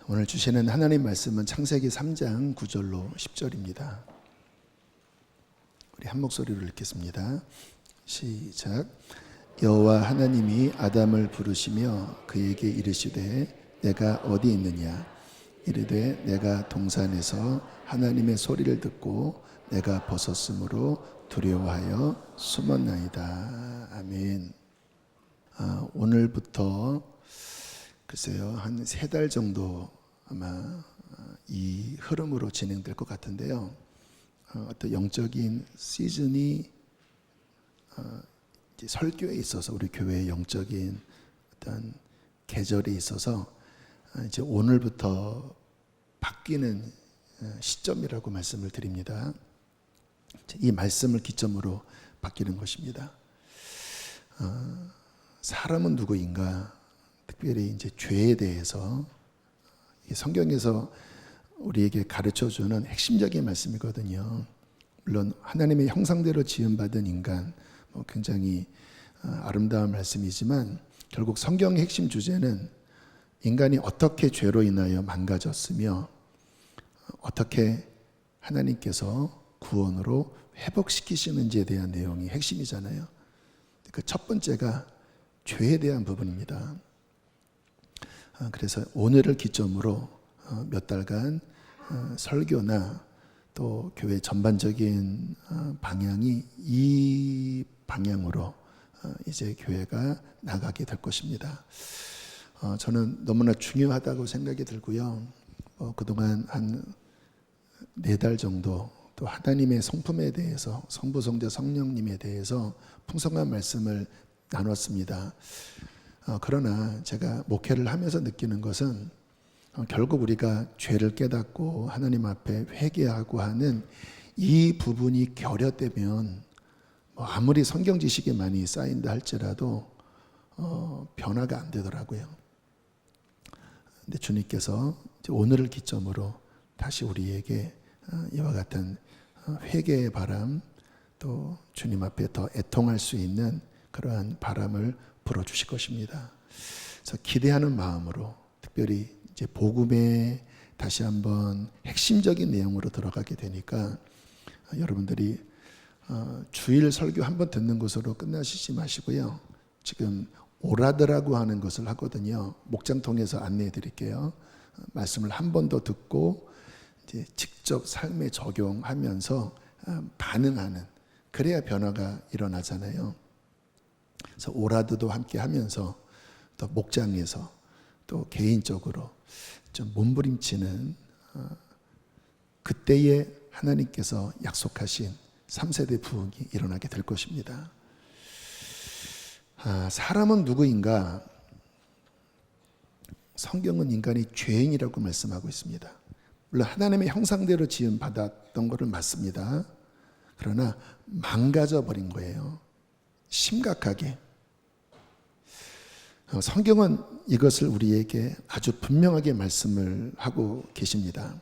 오늘 주시는 하나님 말씀은 창세기 3장 9절로 10절입니다. 우리 한 목소리로 읽겠습니다. 시작. 여호와 하나님이 아담을 부르시며 그에게 이르시되 내가 어디 있느냐? 이르되 내가 동산에서 하나님의 소리를 듣고 내가 벗었으므로 두려워하여 숨었나이다. 아멘. 오늘부터 글쎄요, 한 3달 정도 아마 이 흐름으로 진행될 것 같은데요. 어떤 영적인 시즌이 이제 설교에 있어서 우리 교회의 영적인 어떤 계절에 있어서 이제 오늘부터 바뀌는 시점이라고 말씀을 드립니다. 이 말씀을 기점으로 바뀌는 것입니다. 사람은 누구인가? 특별히 이제 죄에 대해서 성경에서 우리에게 가르쳐주는 핵심적인 말씀이거든요. 물론 하나님의 형상대로 지음받은 인간, 굉장히 아름다운 말씀이지만 결국 성경의 핵심 주제는 인간이 어떻게 죄로 인하여 망가졌으며 어떻게 하나님께서 구원으로 회복시키시는지에 대한 내용이 핵심이잖아요. 그 첫 번째가 죄에 대한 부분입니다. 그래서 오늘을 기점으로 몇 달간 설교나 또 교회 전반적인 방향이 이 방향으로 이제 교회가 나가게 될 것입니다. 저는 너무나 중요하다고 생각이 들고요. 그동안 한 4달 정도 또 하나님의 성품에 대해서 성부, 성자, 성령님에 대해서 풍성한 말씀을 나눴습니다. 그러나 제가 목회를 하면서 느끼는 것은 결국 우리가 죄를 깨닫고 하나님 앞에 회개하고 하는 이 부분이 결여되면 아무리 성경 지식이 많이 쌓인다 할지라도 변화가 안 되더라고요. 근데 주님께서 오늘을 기점으로 다시 우리에게 이와 같은 회개의 바람, 또 주님 앞에 더 애통할 수 있는 그러한 바람을 불어주실 것입니다. 그래서 기대하는 마음으로 특별히 이제 복음의 다시 한번 핵심적인 내용으로 들어가게 되니까 여러분들이 주일 설교 한번 듣는 것으로 끝나시지 마시고요. 지금 오라드라고 하는 것을 하거든요. 목장 통해서 안내해 드릴게요. 말씀을 한 번 더 듣고 이제 직접 삶에 적용하면서 반응하는, 그래야 변화가 일어나잖아요. 그래서 오라드도 함께 하면서 또 목장에서 또 개인적으로 좀 몸부림치는 그때에 하나님께서 약속하신 3세대 부흥이 일어나게 될 것입니다. 사람은 누구인가? 성경은 인간이 죄인이라고 말씀하고 있습니다. 물론 하나님의 형상대로 지음 받았던 것은 맞습니다. 그러나 망가져 버린 거예요. 심각하게. 성경은 이것을 우리에게 아주 분명하게 말씀을 하고 계십니다.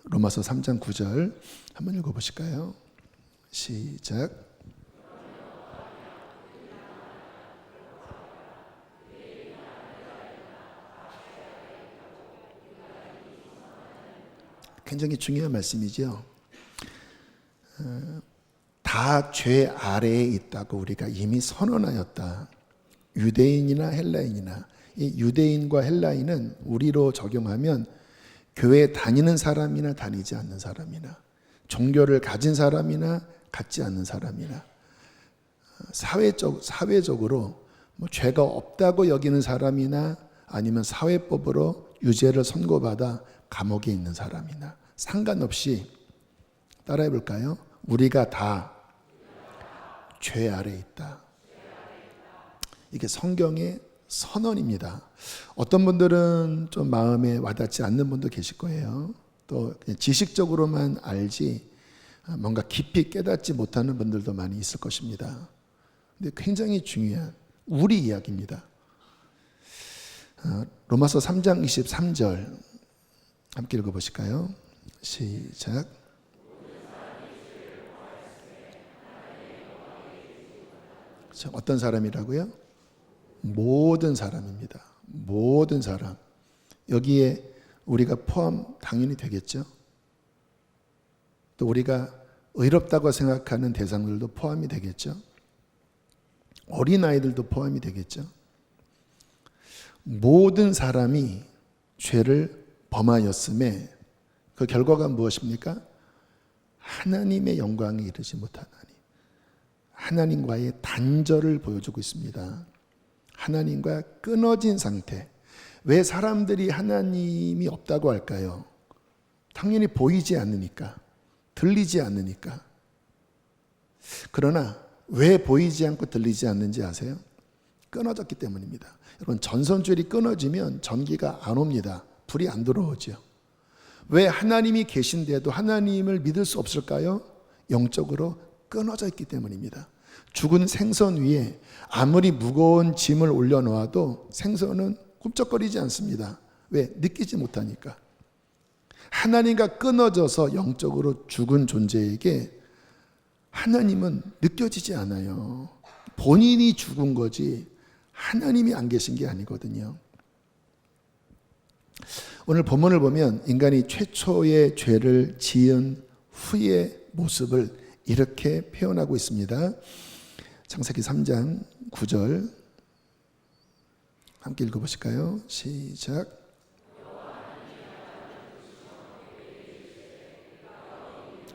로마서 3장 9절 한번 읽어보실까요? 시작. 굉장히 중요한 말씀이죠. 다 죄 아래에 있다고 우리가 이미 선언하였다. 유대인이나 헬라인이나, 이 유대인과 헬라인은 우리로 적용하면 교회 다니는 사람이나 다니지 않는 사람이나, 종교를 가진 사람이나 갖지 않는 사람이나, 사회적으로 죄가 없다고 여기는 사람이나 아니면 사회법으로 유죄를 선고받아 감옥에 있는 사람이나 상관없이, 따라해 볼까요? 우리가 다 죄 아래에 있다. 이게 성경의 선언입니다. 어떤 분들은 좀 마음에 와닿지 않는 분도 계실 거예요. 또 그냥 지식적으로만 알지 뭔가 깊이 깨닫지 못하는 분들도 많이 있을 것입니다. 근데 굉장히 중요한 우리 이야기입니다. 로마서 3장 23절 함께 읽어보실까요? 시작. 어떤 사람이라고요? 모든 사람입니다. 모든 사람. 여기에 우리가 포함 당연히 되겠죠. 또 우리가 의롭다고 생각하는 대상들도 포함이 되겠죠. 어린아이들도 포함이 되겠죠. 모든 사람이 죄를 범하였음에 그 결과가 무엇입니까? 하나님의 영광에 이르지 못하나니. 하나님과의 단절을 보여주고 있습니다. 하나님과 끊어진 상태. 왜 사람들이 하나님이 없다고 할까요? 당연히 보이지 않으니까, 들리지 않으니까. 그러나 왜 보이지 않고 들리지 않는지 아세요? 끊어졌기 때문입니다. 여러분, 전선줄이 끊어지면 전기가 안 옵니다. 불이 안 들어오죠. 왜 하나님이 계신데도 하나님을 믿을 수 없을까요? 영적으로 끊어져 있기 때문입니다. 죽은 생선 위에 아무리 무거운 짐을 올려놓아도 생선은 꿈쩍거리지 않습니다. 왜? 느끼지 못하니까. 하나님과 끊어져서 영적으로 죽은 존재에게 하나님은 느껴지지 않아요. 본인이 죽은 거지 하나님이 안 계신 게 아니거든요. 오늘 본문을 보면 인간이 최초의 죄를 지은 후의 모습을 이렇게 표현하고 있습니다. 창세기 3장 9절 함께 읽어보실까요? 시작.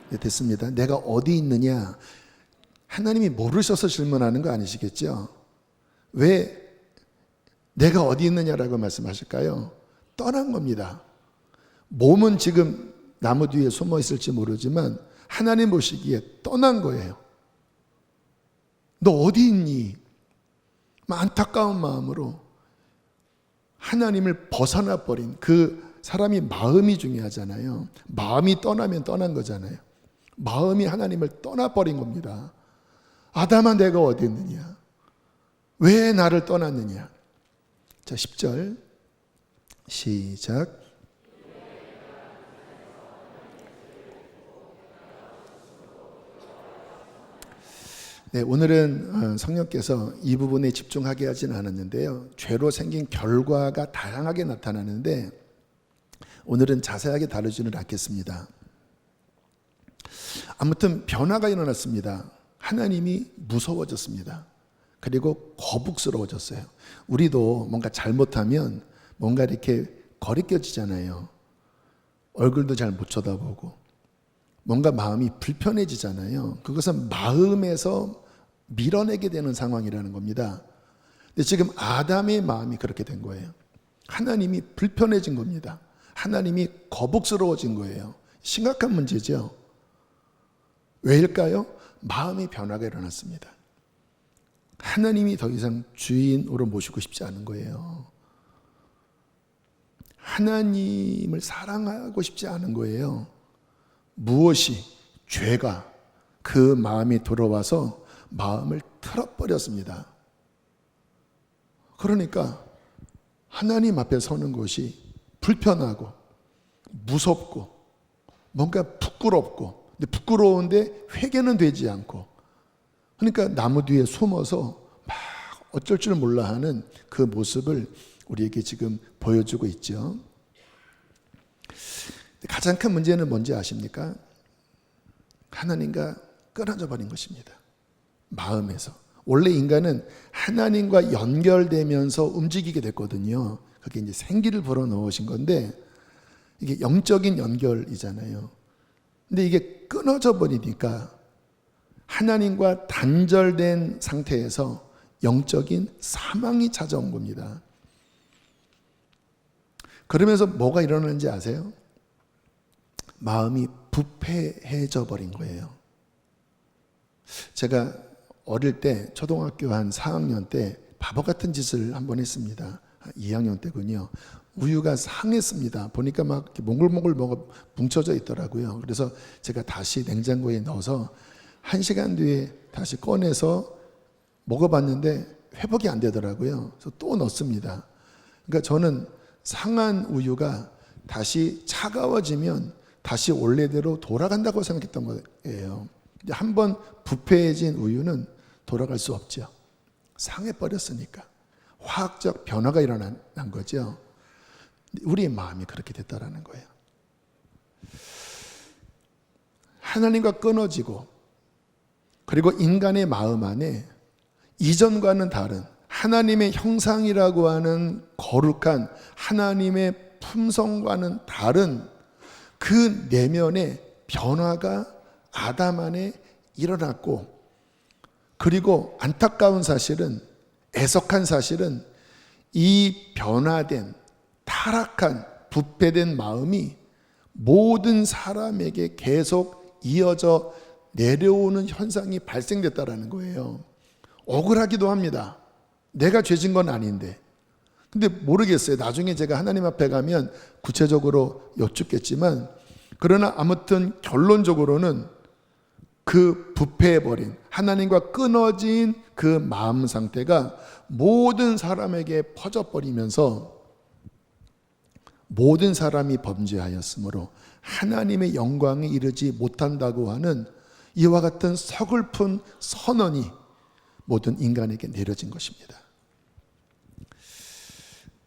네, 됐습니다. 내가 어디 있느냐? 하나님이 모르셔서 질문하는 거 아니시겠죠? 왜 내가 어디 있느냐라고 말씀하실까요? 떠난 겁니다. 몸은 지금 나무 뒤에 숨어 있을지 모르지만 하나님 보시기에 떠난 거예요. 너 어디 있니? 안타까운 마음으로 하나님을 벗어나 버린 그 사람이 마음이 중요하잖아요. 마음이 떠나면 떠난 거잖아요. 마음이 하나님을 떠나버린 겁니다. 아담아, 내가 어디 있느냐? 왜 나를 떠났느냐? 자, 10절 시작. 네, 오늘은 성령께서 이 부분에 집중하게 하진 않았는데요. 죄로 생긴 결과가 다양하게 나타나는데 오늘은 자세하게 다루지는 않겠습니다. 아무튼 변화가 일어났습니다. 하나님이 무서워졌습니다. 그리고 거북스러워졌어요. 우리도 뭔가 잘못하면 뭔가 이렇게 거리껴지잖아요. 얼굴도 잘 못 쳐다보고 뭔가 마음이 불편해지잖아요. 그것은 마음에서 밀어내게 되는 상황이라는 겁니다. 근데 지금 아담의 마음이 그렇게 된 거예요. 하나님이 불편해진 겁니다. 하나님이 거북스러워진 거예요. 심각한 문제죠. 왜일까요? 마음의 변화가 일어났습니다. 하나님이 더 이상 주인으로 모시고 싶지 않은 거예요. 하나님을 사랑하고 싶지 않은 거예요. 무엇이? 죄가 그 마음이 들어와서 마음을 틀어버렸습니다. 그러니까 하나님 앞에 서는 것이 불편하고 무섭고 뭔가 부끄럽고, 근데 부끄러운데 회개는 되지 않고, 그러니까 나무 뒤에 숨어서 막 어쩔 줄 몰라 하는 그 모습을 우리에게 지금 보여주고 있죠. 가장 큰 문제는 뭔지 아십니까? 하나님과 끊어져 버린 것입니다. 마음에서. 원래 인간은 하나님과 연결되면서 움직이게 됐거든요. 그게 이제 생기를 불어넣으신 건데 이게 영적인 연결이잖아요. 근데 이게 끊어져 버리니까 하나님과 단절된 상태에서 영적인 사망이 찾아온 겁니다. 그러면서 뭐가 일어나는지 아세요? 마음이 부패해져 버린 거예요. 제가 어릴 때 초등학교 한 4학년 때 바보 같은 짓을 한번 했습니다. 2학년 때군요. 우유가 상했습니다. 보니까 막 이렇게 몽글몽글 뭐가 뭉쳐져 있더라고요. 그래서 제가 다시 냉장고에 넣어서 1시간 뒤에 다시 꺼내서 먹어봤는데 회복이 안 되더라고요. 그래서 또 넣습니다. 그러니까 저는 상한 우유가 다시 차가워지면 다시 원래대로 돌아간다고 생각했던 거예요. 한번 부패해진 우유는 돌아갈 수 없죠. 상해버렸으니까. 화학적 변화가 일어난 거죠. 우리의 마음이 그렇게 됐다라는 거예요. 하나님과 끊어지고, 그리고 인간의 마음 안에 이전과는 다른 하나님의 형상이라고 하는 거룩한 하나님의 품성과는 다른 그 내면의 변화가 아담 안에 일어났고, 그리고 안타까운 사실은, 애석한 사실은 이 변화된 타락한 부패된 마음이 모든 사람에게 계속 이어져 내려오는 현상이 발생됐다라는 거예요. 억울하기도 합니다. 내가 죄진 건 아닌데. 근데 모르겠어요. 나중에 제가 하나님 앞에 가면 구체적으로 여쭙겠지만, 그러나 아무튼 결론적으로는 그 부패해버린, 하나님과 끊어진 그 마음 상태가 모든 사람에게 퍼져버리면서 모든 사람이 범죄하였으므로 하나님의 영광에 이르지 못한다고 하는 이와 같은 서글픈 선언이 모든 인간에게 내려진 것입니다.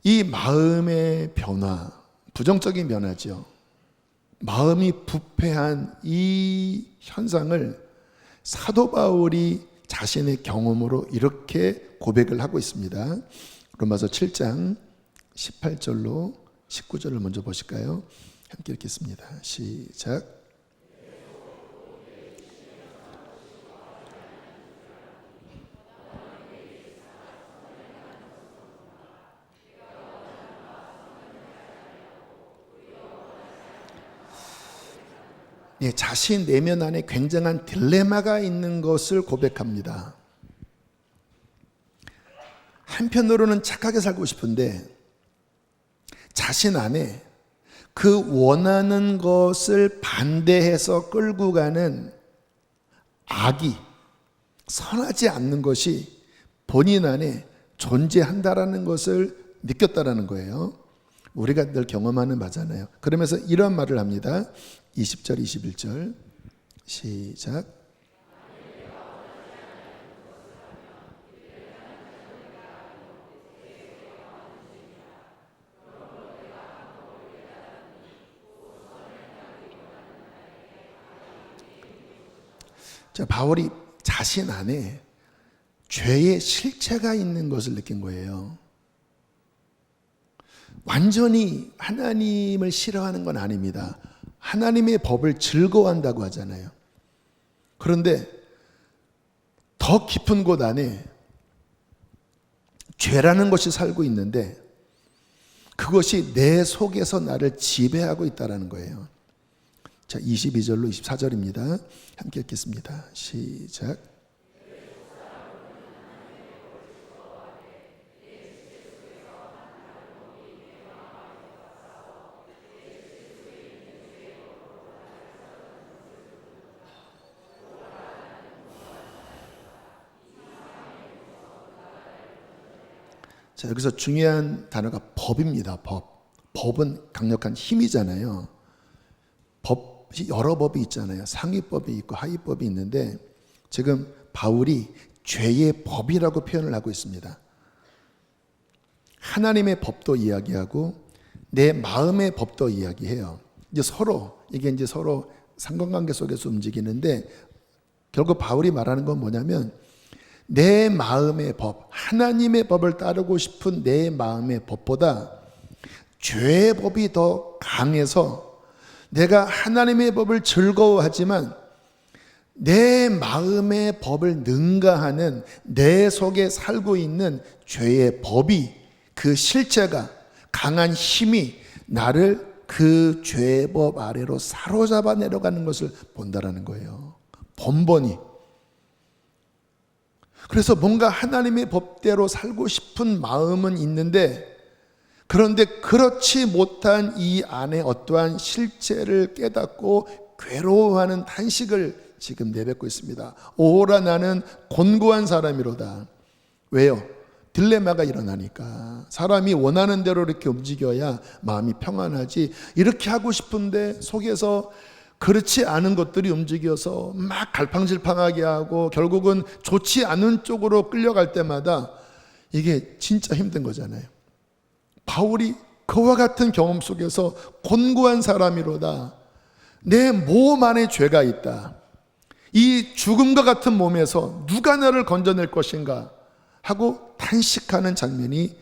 이 마음의 변화, 부정적인 변화죠. 마음이 부패한 이 현상을 사도 바울이 자신의 경험으로 이렇게 고백을 하고 있습니다. 로마서 7장 18절로 19절을 먼저 보실까요? 함께 읽겠습니다. 시작. 자신 내면 안에 굉장한 딜레마가 있는 것을 고백합니다. 한편으로는 착하게 살고 싶은데 자신 안에 그 원하는 것을 반대해서 끌고 가는 악이, 선하지 않는 것이 본인 안에 존재한다라는 것을 느꼈다라는 거예요. 우리가 늘 경험하는 바잖아요. 그러면서 이런 말을 합니다. 20절, 21절 시작. 자, 바울이 자신 안에 죄의 실체가 있는 것을 느낀 거예요. 완전히 하나님을 싫어하는 건 아닙니다. 하나님의 법을 즐거워한다고 하잖아요. 그런데 더 깊은 곳 안에 죄라는 것이 살고 있는데 그것이 내 속에서 나를 지배하고 있다는 거예요. 자, 22절로 24절입니다. 함께 읽겠습니다. 시작. 자, 여기서 중요한 단어가 법입니다. 법. 법은 강력한 힘이잖아요. 법이 여러 법이 있잖아요. 상위법이 있고 하위법이 있는데 지금 바울이 죄의 법이라고 표현을 하고 있습니다. 하나님의 법도 이야기하고 내 마음의 법도 이야기해요. 이게 서로 상관관계 속에서 움직이는데 결국 바울이 말하는 건 뭐냐면 내 마음의 법, 하나님의 법을 따르고 싶은 내 마음의 법보다 죄의 법이 더 강해서 내가 하나님의 법을 즐거워하지만 내 마음의 법을 능가하는 내 속에 살고 있는 죄의 법이, 그 실체가, 강한 힘이 나를 그 죄의 법 아래로 사로잡아 내려가는 것을 본다라는 거예요. 번번이. 그래서 뭔가 하나님의 법대로 살고 싶은 마음은 있는데, 그런데 그렇지 못한 이 안에 어떠한 실체를 깨닫고 괴로워하는 탄식을 지금 내뱉고 있습니다. 오호라 나는 곤고한 사람이로다. 왜요? 딜레마가 일어나니까. 사람이 원하는 대로 이렇게 움직여야 마음이 평안하지, 이렇게 하고 싶은데 속에서 그렇지 않은 것들이 움직여서 막 갈팡질팡하게 하고 결국은 좋지 않은 쪽으로 끌려갈 때마다 이게 진짜 힘든 거잖아요. 바울이 그와 같은 경험 속에서 곤고한 사람이로다. 내 몸 안에 죄가 있다. 이 죽음과 같은 몸에서 누가 나를 건져낼 것인가 하고 탄식하는 장면이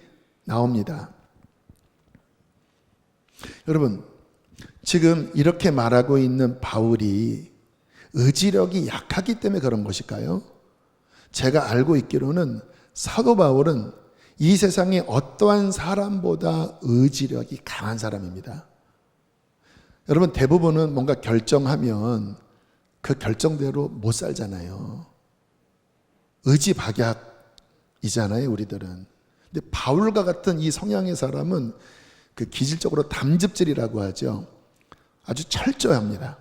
나옵니다. 여러분, 지금 이렇게 말하고 있는 바울이 의지력이 약하기 때문에 그런 것일까요? 제가 알고 있기로는 사도 바울은 이 세상에 어떠한 사람보다 의지력이 강한 사람입니다. 여러분, 대부분은 뭔가 결정하면 그 결정대로 못 살잖아요. 의지박약이잖아요, 우리들은. 근데 바울과 같은 이 성향의 사람은 그 기질적으로 담즙질이라고 하죠. 아주 철저합니다.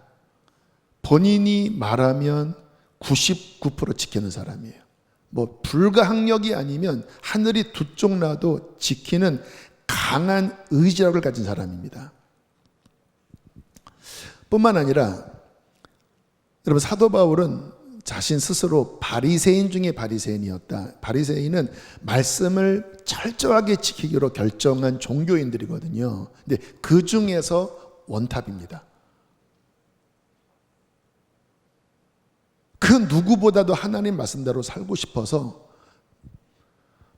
본인이 말하면 99% 지키는 사람이에요. 뭐 불가항력이 아니면 하늘이 두 쪽 나도 지키는 강한 의지력을 가진 사람입니다. 뿐만 아니라 여러분, 사도 바울은 자신 스스로 바리새인 중에 바리새인이었다. 바리새인은 말씀을 철저하게 지키기로 결정한 종교인들이거든요. 근데 그 중에서 원탑입니다. 그 누구보다도 하나님 말씀대로 살고 싶어서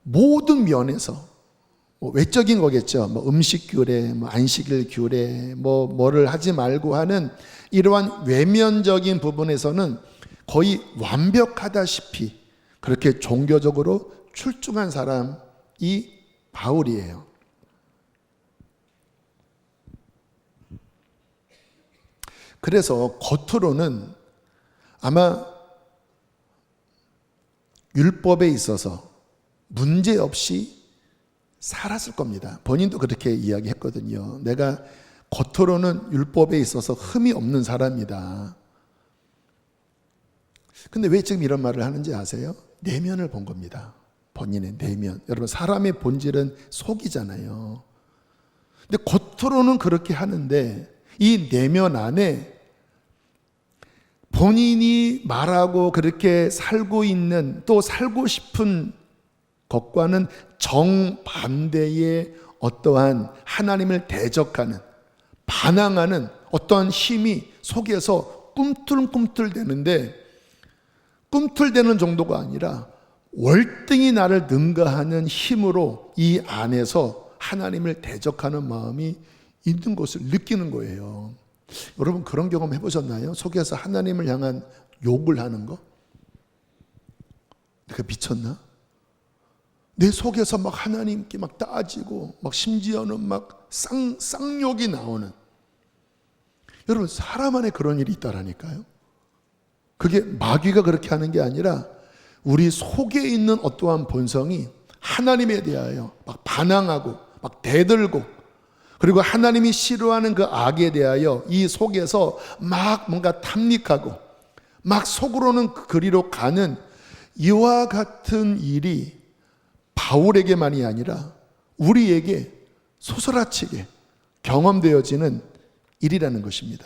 모든 면에서 외적인 거겠죠. 음식 규례, 안식일 규례, 뭐를 하지 말고 하는 이러한 외면적인 부분에서는 거의 완벽하다시피 그렇게 종교적으로 출중한 사람이 바울이에요. 그래서 겉으로는 아마 율법에 있어서 문제없이 살았을 겁니다. 본인도 그렇게 이야기했거든요. 내가 겉으로는 율법에 있어서 흠이 없는 사람이다. 근데 왜 지금 이런 말을 하는지 아세요? 내면을 본 겁니다. 본인의 내면. 여러분, 사람의 본질은 속이잖아요. 근데 겉으로는 그렇게 하는데 이 내면 안에 본인이 말하고 그렇게 살고 있는, 또 살고 싶은 것과는 정반대의 어떠한 하나님을 대적하는, 반항하는 어떠한 힘이 속에서 꿈틀꿈틀대는데, 꿈틀대는 정도가 아니라 월등히 나를 능가하는 힘으로 이 안에서 하나님을 대적하는 마음이 있는 것을 느끼는 거예요. 여러분, 그런 경험 해보셨나요? 속에서 하나님을 향한 욕을 하는 거? 내가 미쳤나? 내 속에서 막 하나님께 막 따지고, 막 심지어는 막 쌍욕이 나오는. 여러분, 사람 안에 그런 일이 있다라니까요. 그게 마귀가 그렇게 하는 게 아니라 우리 속에 있는 어떠한 본성이 하나님에 대하여 막 반항하고 막 대들고, 그리고 하나님이 싫어하는 그 악에 대하여 이 속에서 막 뭔가 탐닉하고 막 속으로는 그리로 가는 이와 같은 일이 바울에게만이 아니라 우리에게 소스라치게 경험되어지는 일이라는 것입니다.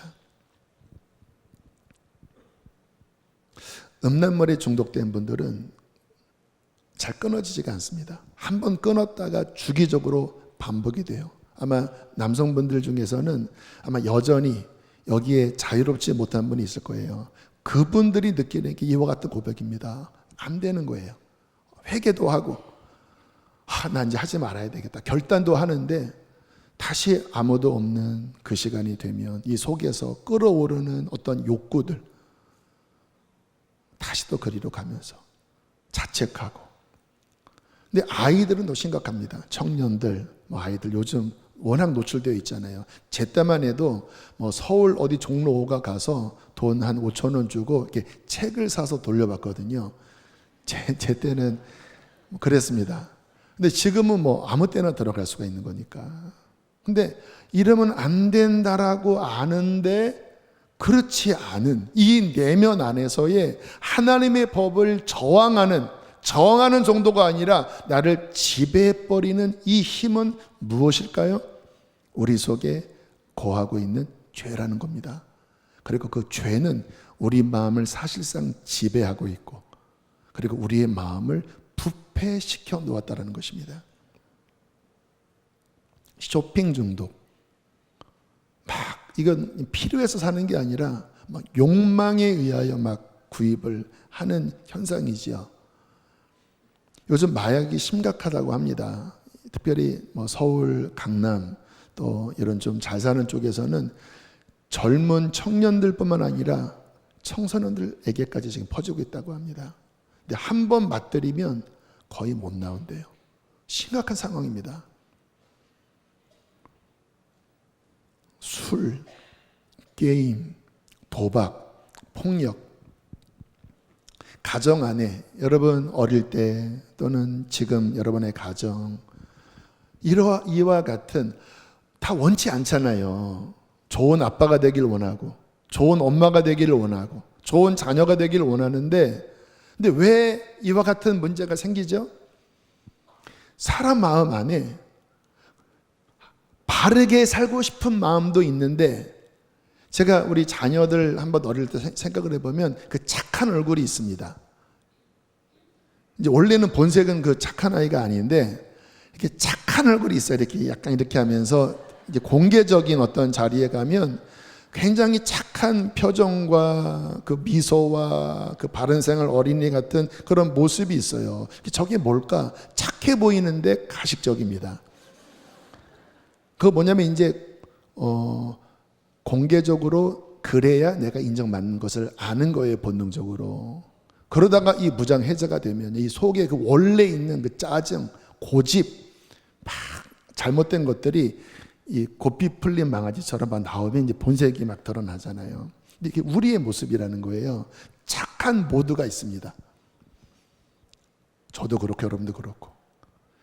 음란물에 중독된 분들은 잘 끊어지지가 않습니다. 한번 끊었다가 주기적으로 반복이 돼요. 아마 남성분들 중에서는 아마 여전히 여기에 자유롭지 못한 분이 있을 거예요. 그분들이 느끼는 게 이와 같은 고백입니다. 안 되는 거예요. 회개도 하고, 나 이제 하지 말아야 되겠다 결단도 하는데, 다시 아무도 없는 그 시간이 되면 이 속에서 끓어오르는 어떤 욕구들, 다시 또 그리로 가면서 자책하고. 근데 아이들은 더 심각합니다. 청년들, 아이들 요즘 워낙 노출되어 있잖아요. 제 때만 해도 서울 어디 종로 5가 가서 돈 한 5천 원 주고 이렇게 책을 사서 돌려봤거든요. 제 때는 그랬습니다. 근데 지금은 아무 때나 들어갈 수가 있는 거니까. 근데 이러면 안 된다라고 아는데 그렇지 않은 이 내면 안에서의 하나님의 법을 저항하는 정도가 아니라 나를 지배해버리는 이 힘은 무엇일까요? 우리 속에 거하고 있는 죄라는 겁니다. 그리고 그 죄는 우리 마음을 사실상 지배하고 있고, 그리고 우리의 마음을 부패시켜 놓았다는 것입니다. 쇼핑 중독. 막 이건 필요해서 사는 게 아니라 막 욕망에 의하여 막 구입을 하는 현상이지요. 요즘 마약이 심각하다고 합니다. 특별히 뭐 서울, 강남 또 이런 좀 잘 사는 쪽에서는 젊은 청년들뿐만 아니라 청소년들에게까지 지금 퍼지고 있다고 합니다. 근데 한 번 맛들이면 거의 못 나온대요. 심각한 상황입니다. 술, 게임, 도박, 폭력, 가정 안에 여러분 어릴 때 또는 지금 여러분의 가정 이와 같은 다 원치 않잖아요. 좋은 아빠가 되길 원하고 좋은 엄마가 되기를 원하고 좋은 자녀가 되기를 원하는데 근데 왜 이와 같은 문제가 생기죠? 사람 마음 안에 바르게 살고 싶은 마음도 있는데 제가 우리 자녀들 한번 어릴 때 생각을 해보면 그 착한 얼굴이 있습니다. 이제 원래는 본색은 그 착한 아이가 아닌데 이렇게 착한 얼굴이 있어요. 이렇게 약간 이렇게 하면서 이제 공개적인 어떤 자리에 가면 굉장히 착한 표정과 그 미소와 그 바른 생활 어린이 같은 그런 모습이 있어요. 저게 뭘까? 착해 보이는데 가식적입니다. 그거 뭐냐면 이제 공개적으로 그래야 내가 인정받는 것을 아는 거예요, 본능적으로. 그러다가 이 무장해제가 되면 이 속에 그 원래 있는 그 짜증, 고집, 막 잘못된 것들이 이 고삐 풀린 망아지처럼 막 나오면 이제 본색이 막 드러나잖아요. 근데 이게 우리의 모습이라는 거예요. 착한 모두가 있습니다. 저도 그렇고 여러분도 그렇고.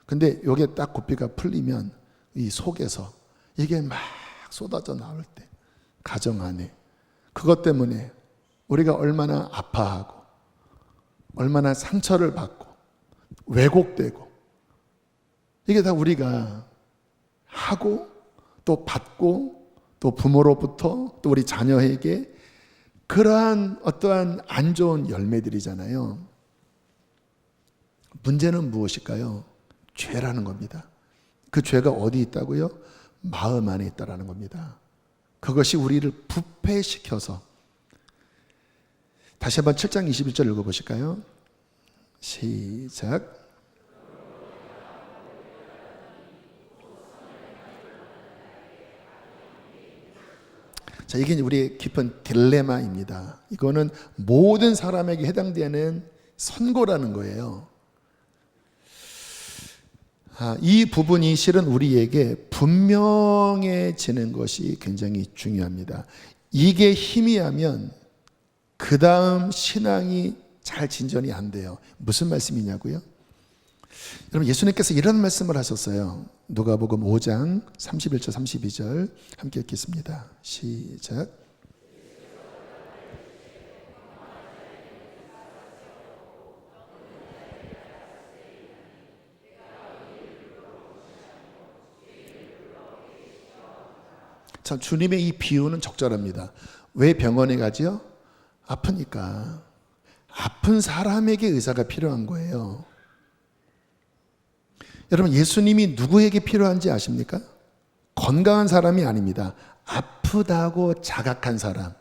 근데 이게 딱 고삐가 풀리면 이 속에서 이게 막 쏟아져 나올 때 가정 안에 그것 때문에 우리가 얼마나 아파하고 얼마나 상처를 받고 왜곡되고 이게 다 우리가 하고 또 받고 또 부모로부터 또 우리 자녀에게 그러한 어떠한 안 좋은 열매들이잖아요. 문제는 무엇일까요? 죄라는 겁니다. 그 죄가 어디 있다고요? 마음 안에 있다라는 겁니다. 그것이 우리를 부패시켜서 다시 한번 7장 21절 읽어보실까요? 시작. 자, 이게 우리의 깊은 딜레마입니다. 이거는 모든 사람에게 해당되는 선고라는 거예요. 이 부분이 실은 우리에게 분명해지는 것이 굉장히 중요합니다. 이게 희미하면 그 다음 신앙이 잘 진전이 안 돼요. 무슨 말씀이냐고요? 여러분 예수님께서 이런 말씀을 하셨어요. 누가복음 5장 31절 32절 함께 읽겠습니다. 시작. 참 주님의 이 비유는 적절합니다. 왜 병원에 가지요? 아프니까. 아픈 사람에게 의사가 필요한 거예요. 여러분 예수님이 누구에게 필요한지 아십니까? 건강한 사람이 아닙니다. 아프다고 자각한 사람.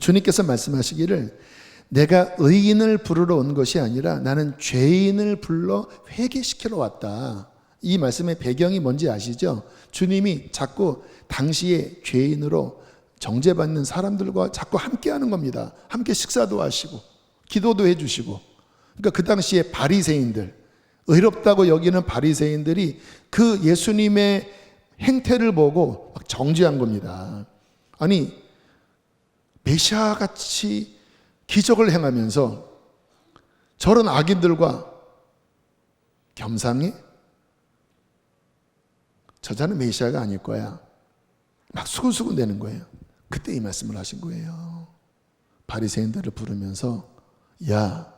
주님께서 말씀하시기를 내가 의인을 부르러 온 것이 아니라 나는 죄인을 불러 회개시키러 왔다. 이 말씀의 배경이 뭔지 아시죠? 주님이 자꾸 당시에 죄인으로 정죄받는 사람들과 자꾸 함께 하는 겁니다. 함께 식사도 하시고 기도도 해주시고. 그러니까 그 당시에 바리새인들, 의롭다고 여기는 바리새인들이 그 예수님의 행태를 보고 막 정죄한 겁니다. 아니 메시아같이 기적을 행하면서 저런 악인들과 겸상해? 저 자는 메시아가 아닐 거야. 막 수근수근 대는 거예요. 그때 이 말씀을 하신 거예요. 바리새인들을 부르면서 야,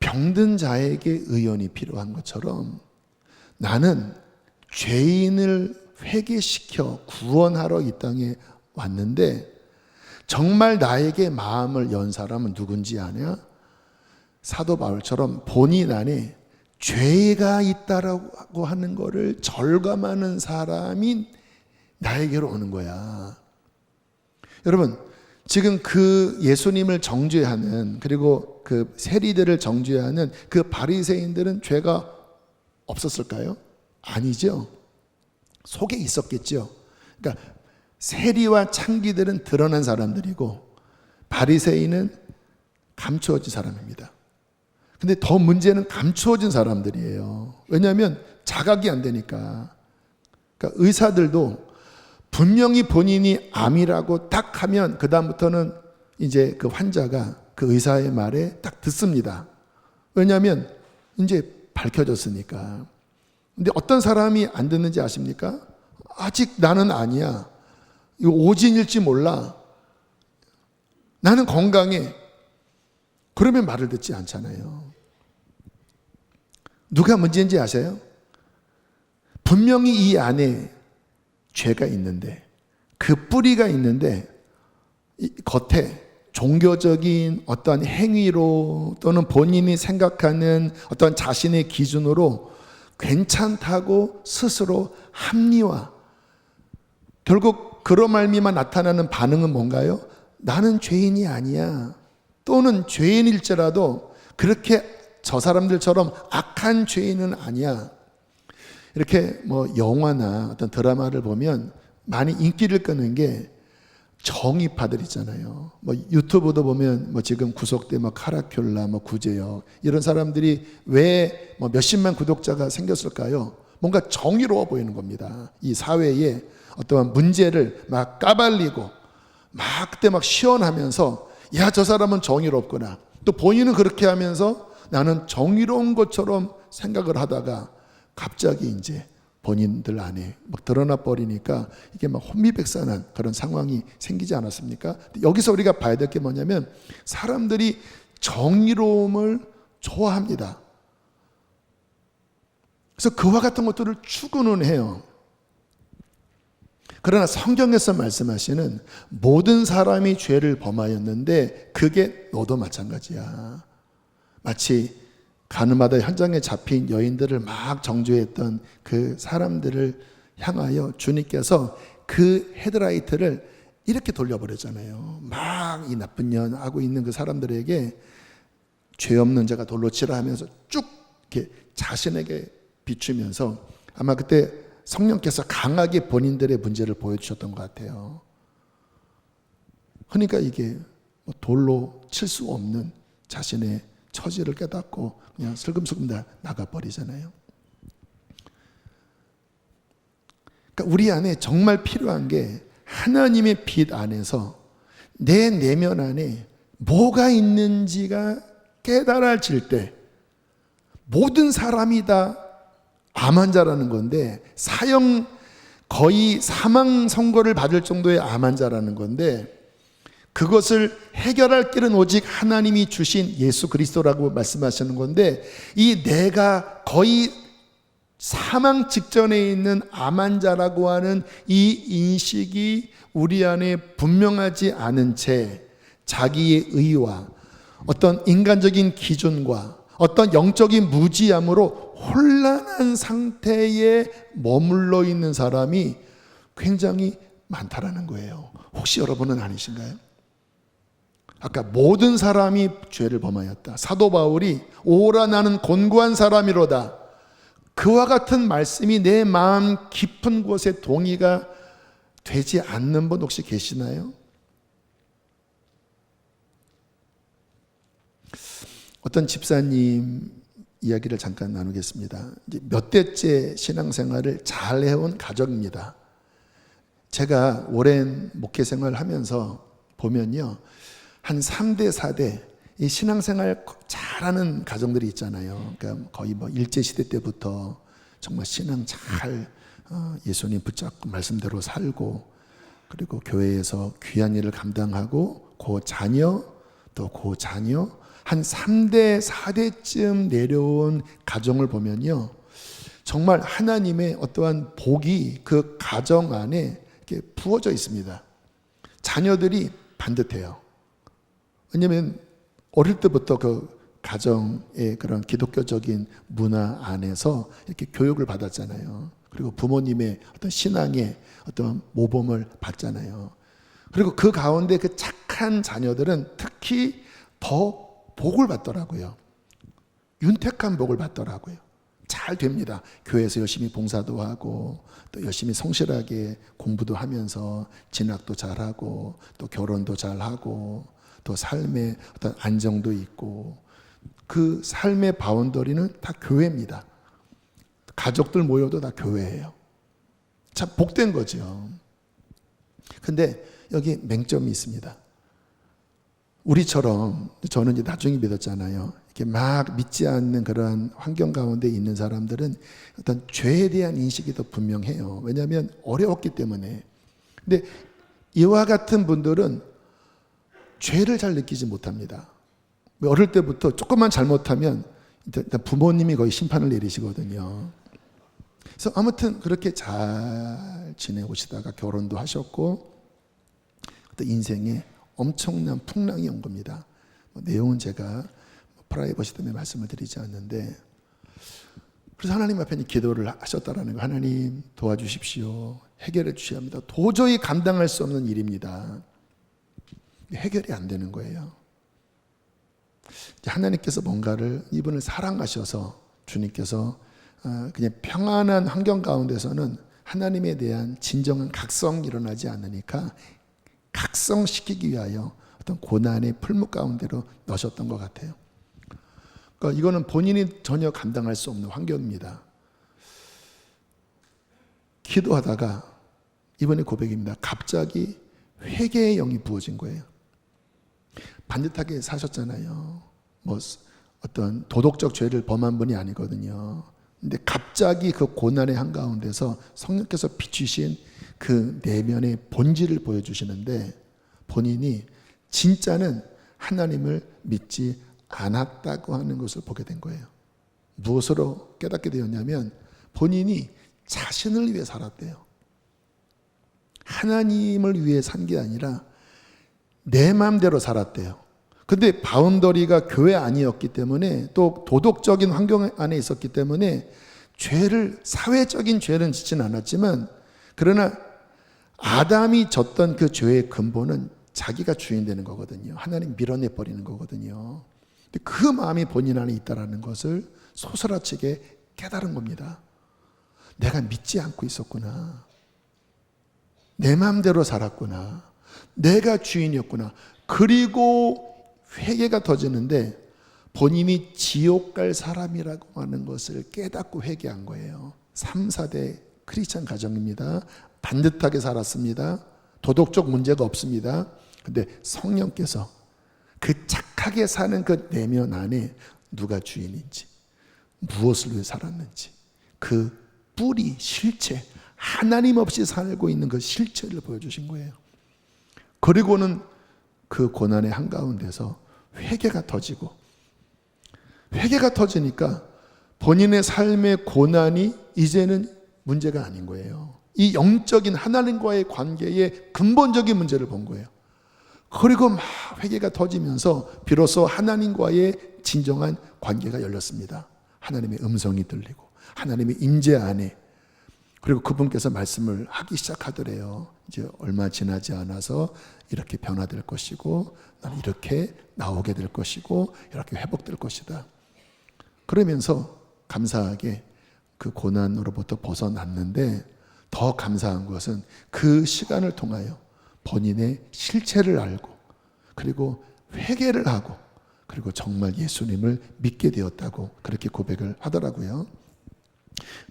병든 자에게 의원이 필요한 것처럼 나는 죄인을 회개시켜 구원하러 이 땅에 왔는데 정말 나에게 마음을 연 사람은 누군지 아냐? 사도 바울처럼 본인 안에 죄가 있다라고 하는 것을 절감하는 사람이 나에게로 오는 거야. 여러분, 지금 그 예수님을 정죄하는, 그리고 그 세리들을 정죄하는 그 바리새인들은 죄가 없었을까요? 아니죠. 속에 있었겠죠. 그러니까 세리와 창기들은 드러난 사람들이고 바리새인은 감추어진 사람입니다. 근데 더 문제는 감추어진 사람들이에요. 왜냐하면 자각이 안 되니까. 그러니까 의사들도 분명히 본인이 암이라고 딱 하면 그 다음부터는 이제 그 환자가 그 의사의 말에 딱 듣습니다. 왜냐하면 이제 밝혀졌으니까. 근데 어떤 사람이 안 듣는지 아십니까? 아직 나는 아니야. 이거 오진일지 몰라. 나는 건강해. 그러면 말을 듣지 않잖아요. 누가 문제인지 아세요? 분명히 이 안에 죄가 있는데, 그 뿌리가 있는데 겉에 종교적인 어떤 행위로 또는 본인이 생각하는 어떤 자신의 기준으로 괜찮다고 스스로 합리화, 결국 그로 말미암아 나타나는 반응은 뭔가요? 나는 죄인이 아니야. 또는 죄인일지라도 그렇게 저 사람들처럼 악한 죄인은 아니야. 이렇게 뭐 영화나 어떤 드라마를 보면 많이 인기를 끄는 게 정의파들 있잖아요. 뭐 유튜브도 보면 뭐 지금 구속돼 뭐 카라큘라, 뭐 구제역 이런 사람들이 왜 뭐 몇십만 구독자가 생겼을까요? 뭔가 정의로워 보이는 겁니다. 이 사회에 어떠한 문제를 막 까발리고 막 그때 막 시원하면서 야, 저 사람은 정의롭구나. 또 본인은 그렇게 하면서 나는 정의로운 것처럼 생각을 하다가 갑자기 이제 본인들 안에 막 드러나 버리니까 이게 막 혼미백산한 그런 상황이 생기지 않았습니까? 여기서 우리가 봐야 될 게 뭐냐면 사람들이 정의로움을 좋아합니다. 그래서 그와 같은 것들을 추구는 해요. 그러나 성경에서 말씀하시는 모든 사람이 죄를 범하였는데 그게 너도 마찬가지야. 마치 가늠하다 현장에 잡힌 여인들을 막 정죄했던 그 사람들을 향하여 주님께서 그 헤드라이트를 이렇게 돌려버렸잖아요. 막 이 나쁜 년 하고 있는 그 사람들에게 죄 없는 자가 돌로 치라 하면서 쭉 이렇게 자신에게 비추면서 아마 그때 성령께서 강하게 본인들의 문제를 보여주셨던 것 같아요. 그러니까 이게 돌로 칠 수 없는 자신의 처지를 깨닫고 그냥 슬금슬금 나가버리잖아요. 그러니까 우리 안에 정말 필요한 게 하나님의 빛 안에서 내 내면 안에 뭐가 있는지가 깨달아질 때 모든 사람이 다 암 환자라는 건데 거의 사망 선고를 받을 정도의 암 환자라는 건데 그것을 해결할 길은 오직 하나님이 주신 예수 그리스도라고 말씀하시는 건데 이 내가 거의 사망 직전에 있는 암 환자라고 하는 이 인식이 우리 안에 분명하지 않은 채 자기의 의와 어떤 인간적인 기준과 어떤 영적인 무지함으로 혼란한 상태에 머물러 있는 사람이 굉장히 많다라는 거예요. 혹시 여러분은 아니신가요? 아까 모든 사람이 죄를 범하였다. 사도 바울이 오라 나는 곤고한 사람이로다. 그와 같은 말씀이 내 마음 깊은 곳에 동의가 되지 않는 분 혹시 계시나요? 어떤 집사님 이야기를 잠깐 나누겠습니다. 이제 몇 대째 신앙생활을 잘 해온 가정입니다. 제가 오랜 목회 생활을 하면서 보면요, 한 3대, 4대 이 신앙생활 잘하는 가정들이 있잖아요. 그러니까 거의 뭐 일제시대 때부터 정말 신앙 잘 예수님 붙잡고 말씀대로 살고 그리고 교회에서 귀한 일을 감당하고 그 자녀 또 그 자녀 한 3대, 4대쯤 내려온 가정을 보면요, 정말 하나님의 어떠한 복이 그 가정 안에 이렇게 부어져 있습니다. 자녀들이 반듯해요. 왜냐하면 어릴 때부터 그 가정의 그런 기독교적인 문화 안에서 이렇게 교육을 받았잖아요. 그리고 부모님의 어떤 신앙의 어떤 모범을 받잖아요. 그리고 그 가운데 그 착한 자녀들은 특히 더 복을 받더라고요. 윤택한 복을 받더라고요. 잘 됩니다. 교회에서 열심히 봉사도 하고 또 열심히 성실하게 공부도 하면서 진학도 잘하고 또 결혼도 잘하고 또 삶의 어떤 안정도 있고 그 삶의 바운더리는 다 교회입니다. 가족들 모여도 다 교회예요. 참 복된 거죠. 근데 여기 맹점이 있습니다. 우리처럼 저는 이제 나중에 믿었잖아요. 이렇게 막 믿지 않는 그런 환경 가운데 있는 사람들은 어떤 죄에 대한 인식이 더 분명해요. 왜냐하면 어려웠기 때문에. 근데 이와 같은 분들은 죄를 잘 느끼지 못합니다. 어릴 때부터 조금만 잘못하면 일단 부모님이 거의 심판을 내리시거든요. 그래서 아무튼 그렇게 잘 지내오시다가 결혼도 하셨고 또 인생에 엄청난 풍랑이 온 겁니다. 내용은 제가 프라이버시 때문에 말씀을 드리지 않는데 그래서 하나님 앞에 기도를 하셨다라는 거. 하나님 도와주십시오. 해결해 주셔야 합니다. 도저히 감당할 수 없는 일입니다. 해결이 안 되는 거예요. 하나님께서 뭔가를 이분을 사랑하셔서 주님께서 그냥 평안한 환경 가운데서는 하나님에 대한 진정한 각성이 일어나지 않으니까 각성시키기 위하여 어떤 고난의 풀무 가운데로 넣으셨던 것 같아요. 그러니까 이거는 본인이 전혀 감당할 수 없는 환경입니다. 기도하다가 이번에 고백입니다. 갑자기 회개의 영이 부어진 거예요. 반듯하게 사셨잖아요. 뭐 어떤 도덕적 죄를 범한 분이 아니거든요. 근데 갑자기 그 고난의 한가운데서 성령께서 비추신 그 내면의 본질을 보여주시는데 본인이 진짜는 하나님을 믿지 않았다고 하는 것을 보게 된 거예요. 무엇으로 깨닫게 되었냐면 본인이 자신을 위해 살았대요. 하나님을 위해 산 게 아니라 내 마음대로 살았대요. 근데 바운더리가 교회 아니었기 때문에 또 도덕적인 환경 안에 있었기 때문에 죄를 사회적인 죄는 짓지는 않았지만 그러나 아담이 졌던 그 죄의 근본은 자기가 주인 되는 거거든요. 하나님 밀어내 버리는 거거든요. 근데 그 마음이 본인 안에 있다라는 것을 소스라치게 깨달은 겁니다. 내가 믿지 않고 있었구나. 내 마음대로 살았구나. 내가 주인이었구나. 그리고 회개가 터지는데 본인이 지옥 갈 사람이라고 하는 것을 깨닫고 회개한 거예요. 3, 4대 크리스찬 가정입니다. 반듯하게 살았습니다. 도덕적 문제가 없습니다. 근데 성령께서 그 착하게 사는 그 내면 안에 누가 주인인지, 무엇을 위해 살았는지, 그 뿌리, 실체, 하나님 없이 살고 있는 그 실체를 보여주신 거예요. 그리고는 그 고난의 한가운데서 회개가 터지고, 회개가 터지니까 본인의 삶의 고난이 이제는 문제가 아닌 거예요. 이 영적인 하나님과의 관계의 근본적인 문제를 본 거예요. 그리고 막 회개가 터지면서 비로소 하나님과의 진정한 관계가 열렸습니다. 하나님의 음성이 들리고 하나님의 임재 안에, 그리고 그분께서 말씀을 하기 시작하더래요. 이제 얼마 지나지 않아서 이렇게 변화될 것이고 나는 이렇게 나오게 될 것이고 이렇게 회복될 것이다. 그러면서 감사하게 그 고난으로부터 벗어났는데 더 감사한 것은 그 시간을 통하여 본인의 실체를 알고 그리고 회개를 하고 그리고 정말 예수님을 믿게 되었다고 그렇게 고백을 하더라고요.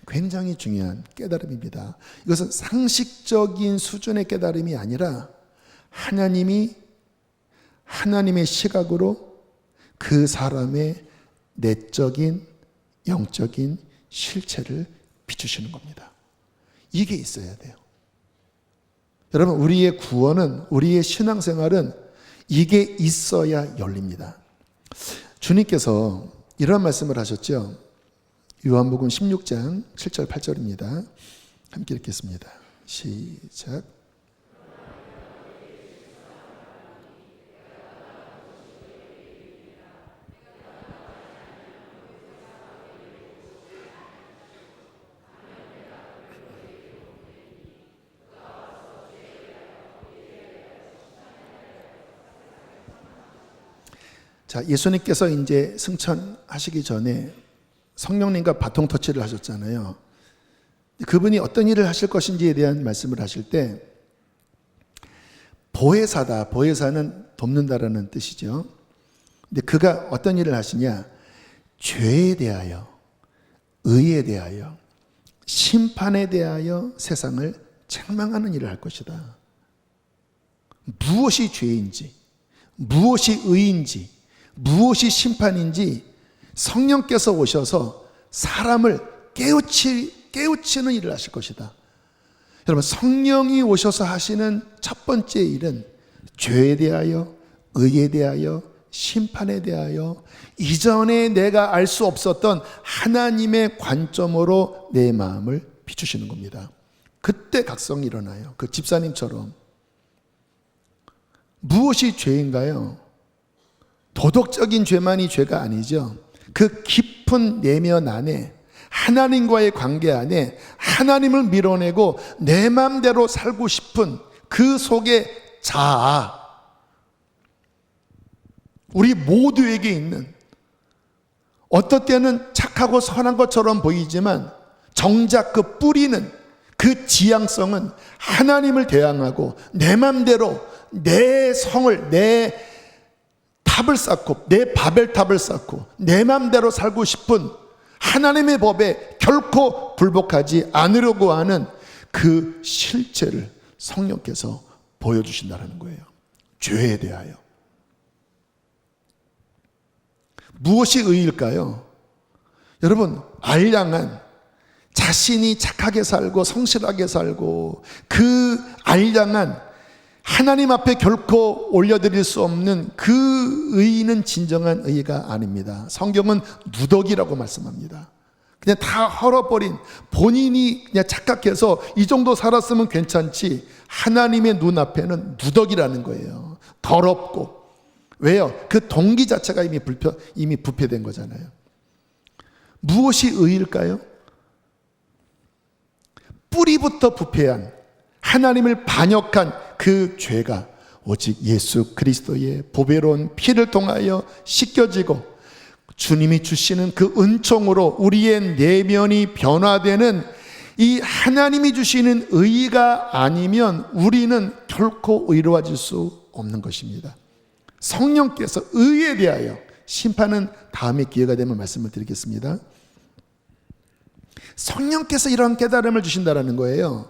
굉장히 중요한 깨달음입니다. 이것은 상식적인 수준의 깨달음이 아니라 하나님이 하나님의 시각으로 그 사람의 내적인 영적인 실체를 비추시는 겁니다. 이게 있어야 돼요. 여러분, 우리의 구원은, 우리의 신앙생활은 이게 있어야 열립니다. 주님께서 이런 말씀을 하셨죠. 요한복음 16장 7절 8절입니다. 함께 읽겠습니다. 시작. 자, 예수님께서 이제 승천하시기 전에 성령님과 바통 터치를 하셨잖아요. 그분이 어떤 일을 하실 것인지에 대한 말씀을 하실 때 보혜사다. 보혜사는 돕는다라는 뜻이죠. 근데 그가 어떤 일을 하시냐? 죄에 대하여, 의에 대하여, 심판에 대하여 세상을 책망하는 일을 할 것이다. 무엇이 죄인지, 무엇이 의인지, 무엇이 심판인지 성령께서 오셔서 사람을 깨우치는 일을 하실 것이다. 여러분, 성령이 오셔서 하시는 첫 번째 일은 죄에 대하여, 의에 대하여, 심판에 대하여 이전에 내가 알 수 없었던 하나님의 관점으로 내 마음을 비추시는 겁니다. 그때 각성이 일어나요. 그 집사님처럼. 무엇이 죄인가요? 도덕적인 죄만이 죄가 아니죠. 그 깊은 내면 안에, 하나님과의 관계 안에 하나님을 밀어내고 내 마음대로 살고 싶은 그 속에 자아, 우리 모두에게 있는, 어떨 때는 착하고 선한 것처럼 보이지만 정작 그 뿌리는, 그 지향성은 하나님을 대항하고 내 맘대로 내 성을, 내 탑을 쌓고, 내 바벨탑을 쌓고 내 맘대로 살고 싶은 하나님의 법에 결코 불복하지 않으려고 하는 그 실체를 성령께서 보여주신다는 거예요. 죄에 대하여. 무엇이 의일까요? 여러분, 알량한, 자신이 착하게 살고 성실하게 살고 그 알량한, 하나님 앞에 결코 올려드릴 수 없는 그 의는 진정한 의가 아닙니다. 성경은 누더기라고 말씀합니다. 그냥 다 헐어버린, 본인이 그냥 착각해서 이 정도 살았으면 괜찮지, 하나님의 눈앞에는 누더기라는 거예요. 더럽고. 왜요? 그 동기 자체가 이미 부패된 거잖아요. 무엇이 의일까요? 뿌리부터 부패한, 하나님을 반역한 그 죄가 오직 예수 그리스도의 보배로운 피를 통하여 씻겨지고 주님이 주시는 그 은총으로 우리의 내면이 변화되는 이 하나님이 주시는 의가 아니면 우리는 결코 의로워질 수 없는 것입니다. 성령께서 의에 대하여, 심판은 다음에 기회가 되면 말씀을 드리겠습니다. 성령께서 이러한 깨달음을 주신다는 거예요.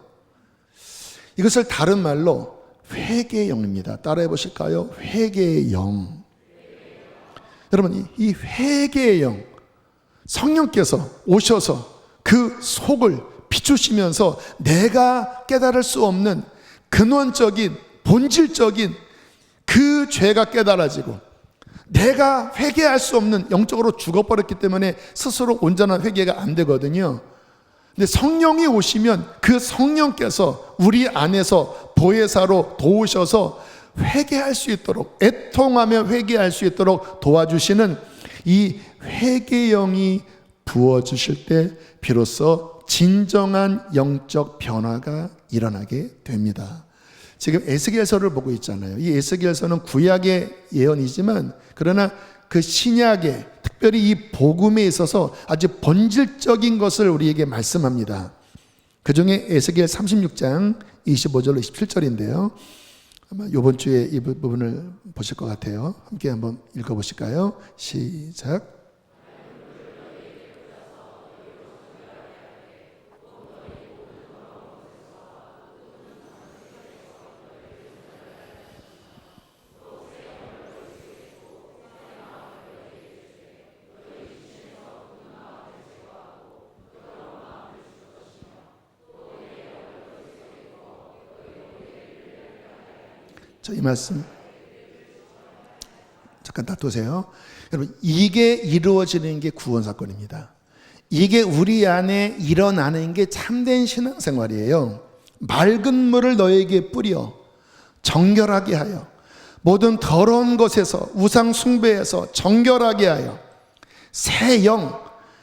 이것을 다른 말로 회개의 영입니다. 따라해 보실까요? 회개의 영. 여러분, 이 회개의 영, 성령께서 오셔서 그 속을 비추시면서 내가 깨달을 수 없는 근원적인, 본질적인 그 죄가 깨달아지고 내가 회개할 수 없는, 영적으로 죽어버렸기 때문에 스스로 온전한 회개가 안 되거든요. 근데 성령이 오시면 그 성령께서 우리 안에서 보혜사로 도우셔서 회개할 수 있도록, 애통하며 회개할 수 있도록 도와주시는 이 회개의 영이 부어주실 때 비로소 진정한 영적 변화가 일어나게 됩니다. 지금 에스겔서를 보고 있잖아요. 이 에스겔서는 구약의 예언이지만 그러나 그 신약의, 특별히 이 복음에 있어서 아주 본질적인 것을 우리에게 말씀합니다. 그 중에 에스겔 36장 25절로 27절인데요. 아마 이번 주에 이 부분을 보실 것 같아요. 함께 한번 읽어보실까요? 시작. 자, 이 말씀 잠깐 놔두세요. 여러분, 이게 이루어지는 게 구원 사건입니다. 이게 우리 안에 일어나는 게 참된 신앙생활이에요. 맑은 물을 너에게 뿌려 정결하게 하여 모든 더러운 것에서, 우상 숭배에서 정결하게 하여 새 영,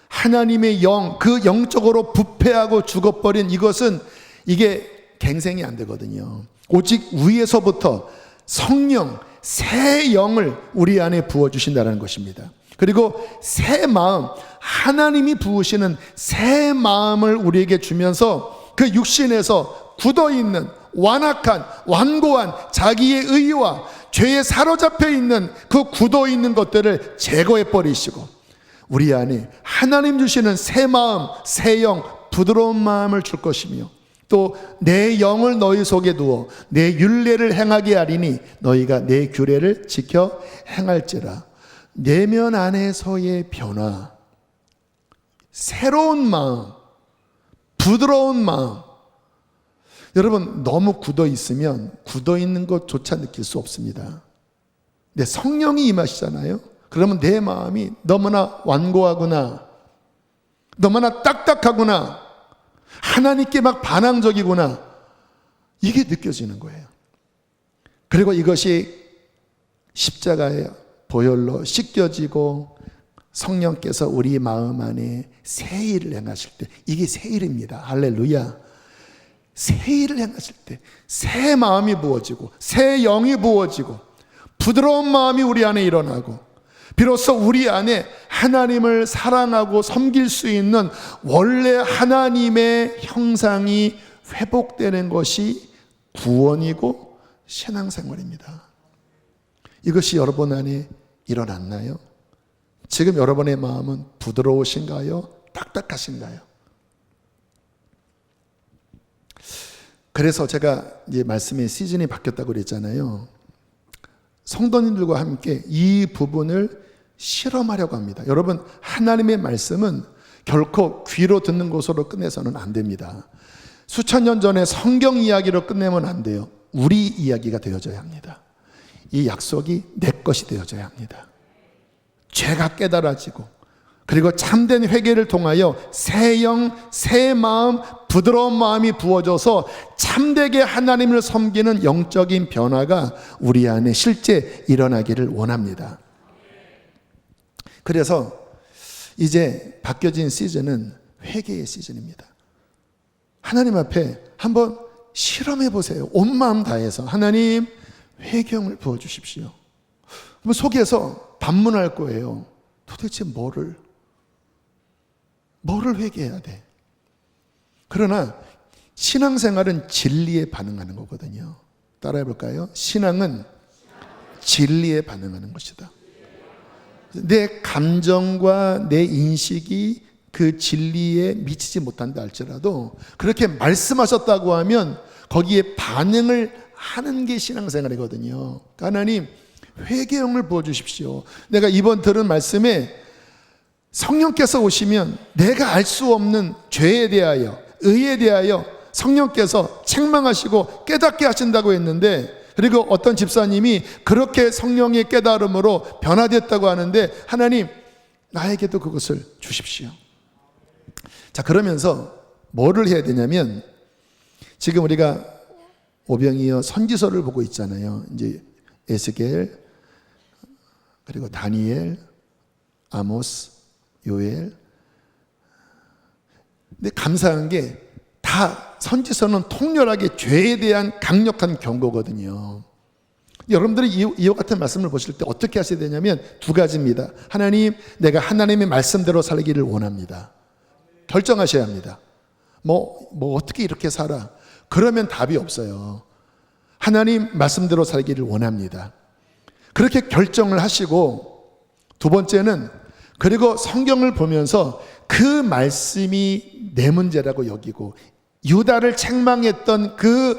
하나님의 영, 그 영적으로 부패하고 죽어버린 이것은 이게 갱생이 안 되거든요. 오직 위에서부터 성령, 새 영을 우리 안에 부어주신다는 것입니다. 그리고 새 마음, 하나님이 부으시는 새 마음을 우리에게 주면서 그 육신에서 굳어있는 완악한 완고한 자기의 의와 죄에 사로잡혀 있는 그 굳어있는 것들을 제거해 버리시고 우리 안에 하나님 주시는 새 마음, 새 영, 부드러운 마음을 줄 것이며 또 내 영을 너희 속에 두어 내 율례를 행하게 하리니 너희가 내 규례를 지켜 행할지라. 내면 안에서의 변화, 새로운 마음, 부드러운 마음. 여러분, 너무 굳어 있으면 굳어 있는 것조차 느낄 수 없습니다. 근데 성령이 임하시잖아요. 그러면 내 마음이 너무나 완고하구나, 너무나 딱딱하구나, 하나님께 막 반항적이구나, 이게 느껴지는 거예요. 그리고 이것이 십자가의 보혈로 씻겨지고 성령께서 우리 마음 안에 새 일을 행하실 때, 이게 새 일입니다. 할렐루야. 새 일을 행하실 때 새 마음이 부어지고 새 영이 부어지고 부드러운 마음이 우리 안에 일어나고 비로소 우리 안에 하나님을 사랑하고 섬길 수 있는 원래 하나님의 형상이 회복되는 것이 구원이고 신앙생활입니다. 이것이 여러분 안에 일어났나요? 지금 여러분의 마음은 부드러우신가요? 딱딱하신가요? 그래서 제가 이제 말씀의 시즌이 바뀌었다고 그랬잖아요. 성도님들과 함께 이 부분을 실험하려고 합니다. 여러분, 하나님의 말씀은 결코 귀로 듣는 것으로 끝내서는 안 됩니다. 수천 년 전에 성경 이야기로 끝내면 안 돼요. 우리 이야기가 되어져야 합니다. 이 약속이 내 것이 되어져야 합니다. 죄가 깨달아지고 그리고 참된 회개를 통하여 새 영, 새 마음, 부드러운 마음이 부어져서 참되게 하나님을 섬기는 영적인 변화가 우리 안에 실제 일어나기를 원합니다. 그래서 이제 바뀌어진 시즌은 회개의 시즌입니다. 하나님 앞에 한번 실험해 보세요. 온 마음 다해서 하나님, 회개를 부어주십시오. 속에서 반문할 거예요. 도대체 뭐를 회개해야 돼? 그러나 신앙생활은 진리에 반응하는 거거든요. 따라해 볼까요? 신앙은 진리에 반응하는 것이다. 내 감정과 내 인식이 그 진리에 미치지 못한다 할지라도 그렇게 말씀하셨다고 하면 거기에 반응을 하는 게 신앙생활이거든요. 하나님, 회개형을 부어주십시오. 내가 이번 들은 말씀에 성령께서 오시면 내가 알 수 없는 죄에 대하여, 의에 대하여 성령께서 책망하시고 깨닫게 하신다고 했는데, 그리고 어떤 집사님이 그렇게 성령의 깨달음으로 변화됐다고 하는데, 하나님, 나에게도 그것을 주십시오. 자, 그러면서 뭐를 해야 되냐면, 지금 우리가 오병이어 선지서를 보고 있잖아요. 이제 에스겔, 그리고 다니엘, 아모스, 요엘. 근데 감사한 게 다 선지서는 통렬하게 죄에 대한 강력한 경고거든요. 여러분들이 이와 같은 말씀을 보실 때 어떻게 하셔야 되냐면 두 가지입니다. 하나님, 내가 하나님의 말씀대로 살기를 원합니다. 결정하셔야 합니다. 뭐 어떻게 이렇게 살아? 그러면 답이 없어요. 하나님 말씀대로 살기를 원합니다. 그렇게 결정을 하시고, 두 번째는 그리고 성경을 보면서 그 말씀이 내 문제라고 여기고, 유다를 책망했던 그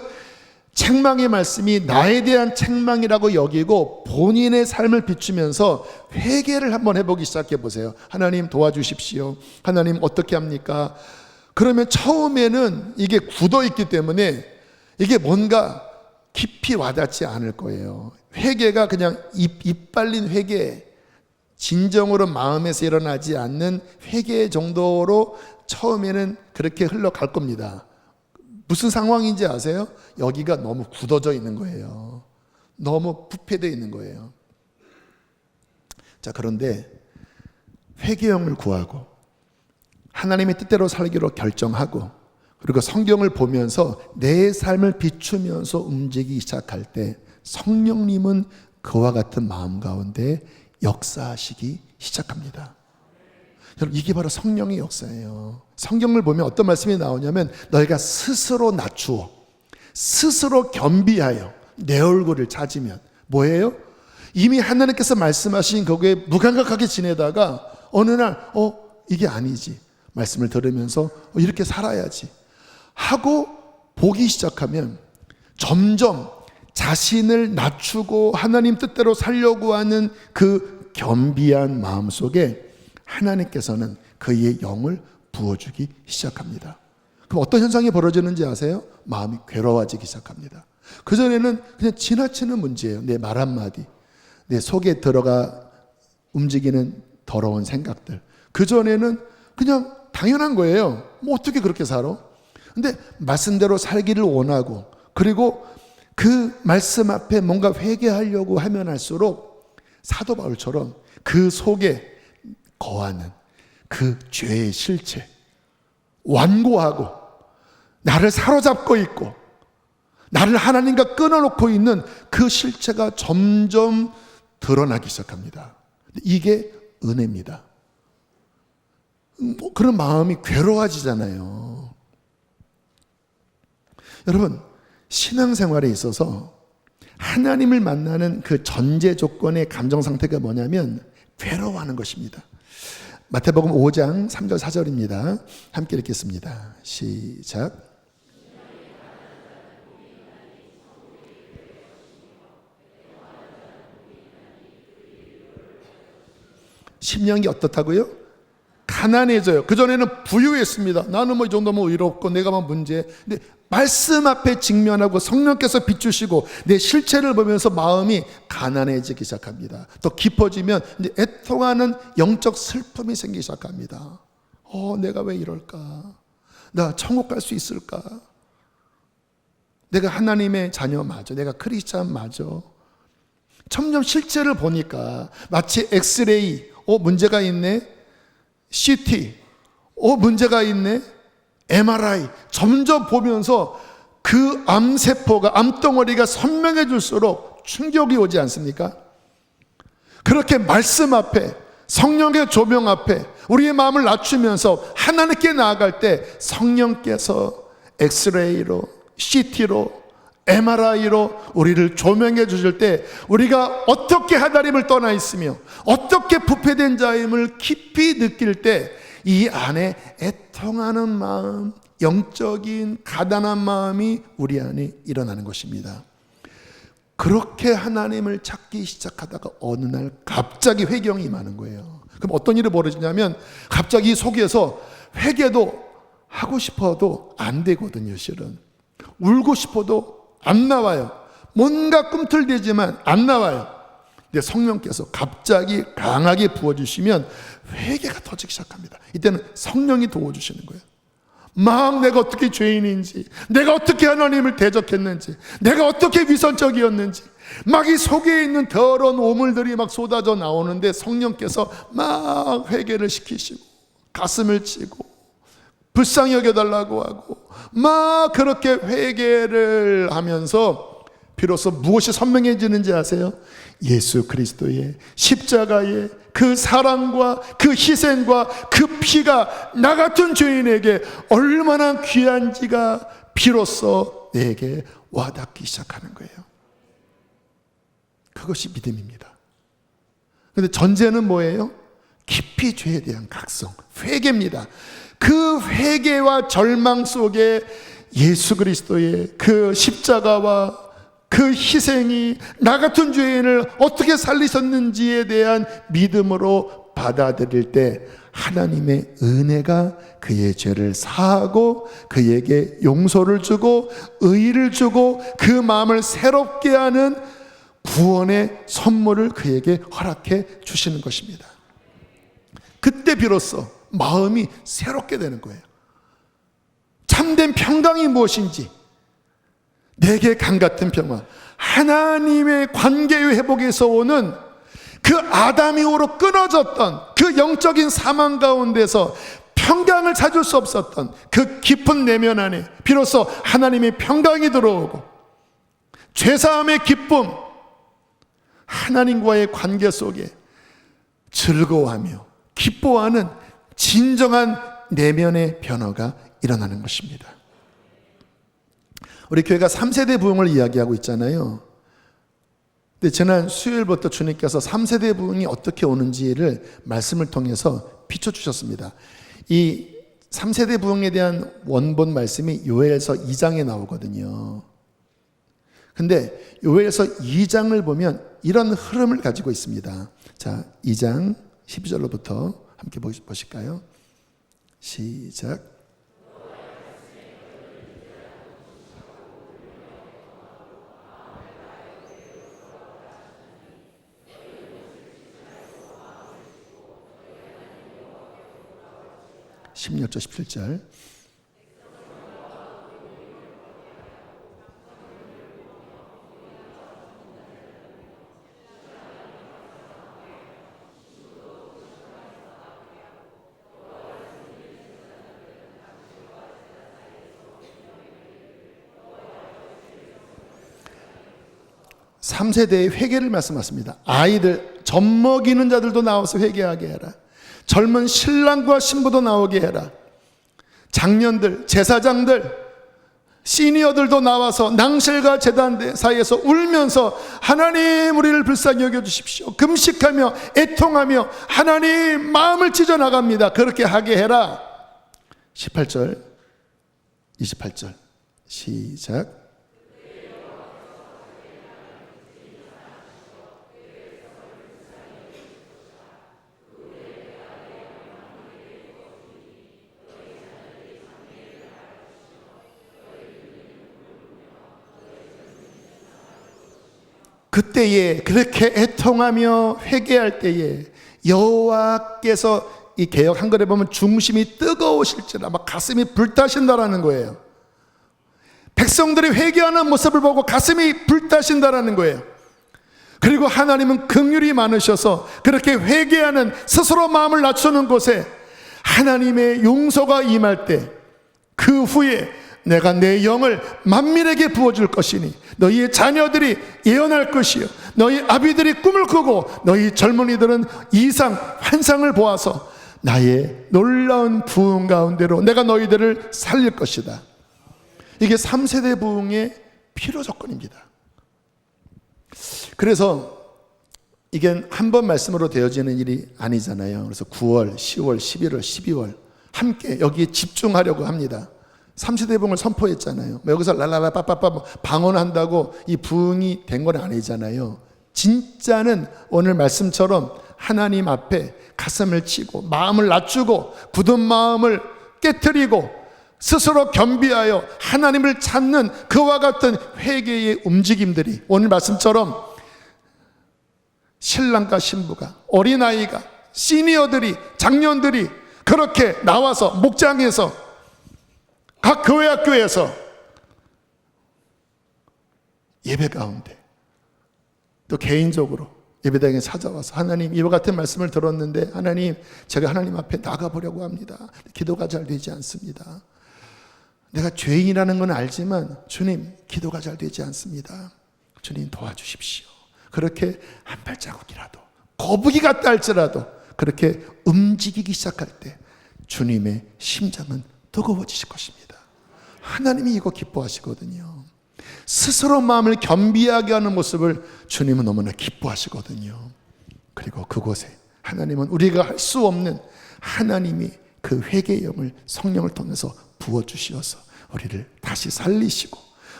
책망의 말씀이 나에 대한 책망이라고 여기고 본인의 삶을 비추면서 회개를 한번 해보기 시작해 보세요. 하나님 도와주십시오. 하나님 어떻게 합니까? 그러면 처음에는 이게 굳어 있기 때문에 이게 뭔가 깊이 와닿지 않을 거예요. 회개가 그냥 입 발린 회개, 진정으로 마음에서 일어나지 않는 회개 정도로 처음에는 그렇게 흘러갈 겁니다. 무슨 상황인지 아세요? 여기가 너무 굳어져 있는 거예요. 너무 부패되어 있는 거예요. 자, 그런데 회개형을 구하고 하나님의 뜻대로 살기로 결정하고, 그리고 성경을 보면서 내 삶을 비추면서 움직이기 시작할 때 성령님은 그와 같은 마음 가운데 역사하시기 시작합니다. 여러분, 이게 바로 성령의 역사예요. 성경을 보면 어떤 말씀이 나오냐면 너희가 스스로 낮추어 스스로 겸비하여 내 얼굴을 찾으면 뭐예요? 이미 하나님께서 말씀하신 거기에 무감각하게 지내다가 어느 날 이게 아니지, 말씀을 들으면서 이렇게 살아야지 하고 보기 시작하면 점점 자신을 낮추고 하나님 뜻대로 살려고 하는 그 겸비한 마음 속에 하나님께서는 그의 영을 부어주기 시작합니다. 그럼 어떤 현상이 벌어지는지 아세요? 마음이 괴로워지기 시작합니다. 그전에는 그냥 지나치는 문제예요. 내 말 한마디, 내 속에 들어가 움직이는 더러운 생각들, 그전에는 그냥 당연한 거예요. 뭐 어떻게 그렇게 살아? 근데 말씀대로 살기를 원하고, 그리고 그 말씀 앞에 뭔가 회개하려고 하면 할수록 사도 바울처럼 그 속에 거하는 그 죄의 실체, 완고하고 나를 사로잡고 있고 나를 하나님과 끊어놓고 있는 그 실체가 점점 드러나기 시작합니다. 이게 은혜입니다. 그런 마음이 괴로워지잖아요. 여러분, 신앙생활에 있어서 하나님을 만나는 그 전제 조건의 감정 상태가 뭐냐면 괴로워하는 것입니다. 마태복음 5장 3절 4절입니다. 함께 읽겠습니다. 시작. 심령이 어떻다고요? 가난해져요. 그전에는 부유했습니다. 나는 뭐 이 정도면 의롭고 내가 뭐 문제. 근데 말씀 앞에 직면하고 성령께서 비추시고 내 실체를 보면서 마음이 가난해지기 시작합니다. 더 깊어지면 이제 애통하는 영적 슬픔이 생기기 시작합니다. 내가 왜 이럴까? 나 천국 갈 수 있을까? 내가 하나님의 자녀 맞아? 내가 크리스찬 맞아? 점점 실체를 보니까 마치 엑스레이, 문제가 있네. CT, 문제가 있네. MRI, 점점 보면서 그 암세포가, 암덩어리가 선명해질수록 충격이 오지 않습니까? 그렇게 말씀 앞에, 성령의 조명 앞에 우리의 마음을 낮추면서 하나님께 나아갈 때 성령께서 엑스레이로, CT로, MRI로 우리를 조명해 주실 때 우리가 어떻게 하나님을 떠나 있으며 어떻게 부패된 자임을 깊이 느낄 때 이 안에 애통하는 마음, 영적인 가난한 마음이 우리 안에 일어나는 것입니다. 그렇게 하나님을 찾기 시작하다가 어느 날 갑자기 회경이 임하는 거예요. 그럼 어떤 일이 벌어지냐면 갑자기 속에서 회개도 하고 싶어도 안 되거든요. 실은 울고 싶어도 안 나와요. 뭔가 꿈틀대지만 안 나와요. 근데 성령께서 갑자기 강하게 부어주시면 회개가 터지기 시작합니다. 이때는 성령이 도와주시는 거예요. 막 내가 어떻게 죄인인지, 내가 어떻게 하나님을 대적했는지, 내가 어떻게 위선적이었는지, 막 이 속에 있는 더러운 오물들이 막 쏟아져 나오는데 성령께서 막 회개를 시키시고 가슴을 치고 불쌍히 여겨달라고 하고 막 그렇게 회개를 하면서 비로소 무엇이 선명해지는지 아세요? 예수 그리스도의 십자가의 그 사랑과 그 희생과 그 피가 나 같은 죄인에게 얼마나 귀한지가 비로소 내게 와닿기 시작하는 거예요. 그것이 믿음입니다. 그런데 전제는 뭐예요? 깊이 죄에 대한 각성, 회개입니다. 그 회개와 절망 속에 예수 그리스도의 그 십자가와 그 희생이 나 같은 죄인을 어떻게 살리셨는지에 대한 믿음으로 받아들일 때 하나님의 은혜가 그의 죄를 사하고 그에게 용서를 주고 의의를 주고 그 마음을 새롭게 하는 구원의 선물을 그에게 허락해 주시는 것입니다. 그때 비로소 마음이 새롭게 되는 거예요. 참된 평강이 무엇인지, 내게 강같은 평화, 하나님의 관계의 회복에서 오는 그 아담 이후로 끊어졌던 그 영적인 사망 가운데서 평강을 찾을 수 없었던 그 깊은 내면 안에 비로소 하나님의 평강이 들어오고 죄사함의 기쁨, 하나님과의 관계 속에 즐거워하며 기뻐하는 진정한 내면의 변화가 일어나는 것입니다. 우리 교회가 3세대 부흥을 이야기하고 있잖아요. 근데 지난 수요일부터 주님께서 3세대 부흥이 어떻게 오는지를 말씀을 통해서 비춰주셨습니다. 이 3세대 부흥에 대한 원본 말씀이 요엘서 2장에 나오거든요. 근데 요엘서 2장을 보면 이런 흐름을 가지고 있습니다. 자, 2장 12절로부터 함께 보실까요? 시작. 16절 17절. (3세대의) 회개를 말씀하십니다. 아이들, 젖먹이는 자들도 나와서 회개하게 해라. 젊은 신랑과 신부도 나오게 해라. 장년들, 제사장들, 시니어들도 나와서 낭실과 제단대 사이에서 울면서 하나님 우리를 불쌍히 여겨주십시오. 금식하며 애통하며 하나님 마음을 찢어나갑니다. 그렇게 하게 해라. 18절 28절 시작. 그때에 그렇게 애통하며 회개할 때에 여호와께서, 이 개역 한글에 보면 중심이 뜨거우실지라, 막 가슴이 불타신다라는 거예요. 백성들이 회개하는 모습을 보고 가슴이 불타신다라는 거예요. 그리고 하나님은 긍휼이 많으셔서 그렇게 회개하는, 스스로 마음을 낮추는 곳에 하나님의 용서가 임할 때, 그 후에 내가 내 영을 만민에게 부어줄 것이니 너희의 자녀들이 예언할 것이요 너희 아비들이 꿈을 꾸고 너희 젊은이들은 이상 환상을 보아서 나의 놀라운 부흥 가운데로 내가 너희들을 살릴 것이다. 이게 3세대 부흥의 필요 조건입니다. 그래서 이게 한 번 말씀으로 되어지는 일이 아니잖아요. 그래서 9월, 10월, 11월, 12월 함께 여기에 집중하려고 합니다. 3세대 부흥을 선포했잖아요. 여기서 랄랄라 빠빠빠 방언한다고 이 부흥이 된 건 아니잖아요. 진짜는 오늘 말씀처럼 하나님 앞에 가슴을 치고 마음을 낮추고 굳은 마음을 깨트리고 스스로 겸비하여 하나님을 찾는 그와 같은 회개의 움직임들이, 오늘 말씀처럼 신랑과 신부가, 어린아이가, 시니어들이, 장년들이 그렇게 나와서 목장에서, 각 교회 학교에서 예배 가운데, 또 개인적으로 예배당에 찾아와서 하나님 이와 같은 말씀을 들었는데 하나님 제가 하나님 앞에 나가보려고 합니다. 기도가 잘 되지 않습니다. 내가 죄인이라는 건 알지만 주님 기도가 잘 되지 않습니다. 주님 도와주십시오. 그렇게 한 발자국이라도 거북이 같다 할지라도 그렇게 움직이기 시작할 때 주님의 심장은 뜨거워지실 것입니다. 하나님이 이거 기뻐하시거든요. 스스로 마음을 겸비하게 하는 모습을 주님은 너무나 기뻐하시거든요. 그리고 그곳에 하나님은 우리가 할 수 없는 하나님이 그 회개의 영을 성령을 통해서 부어주시어서 우리를 다시 살리시고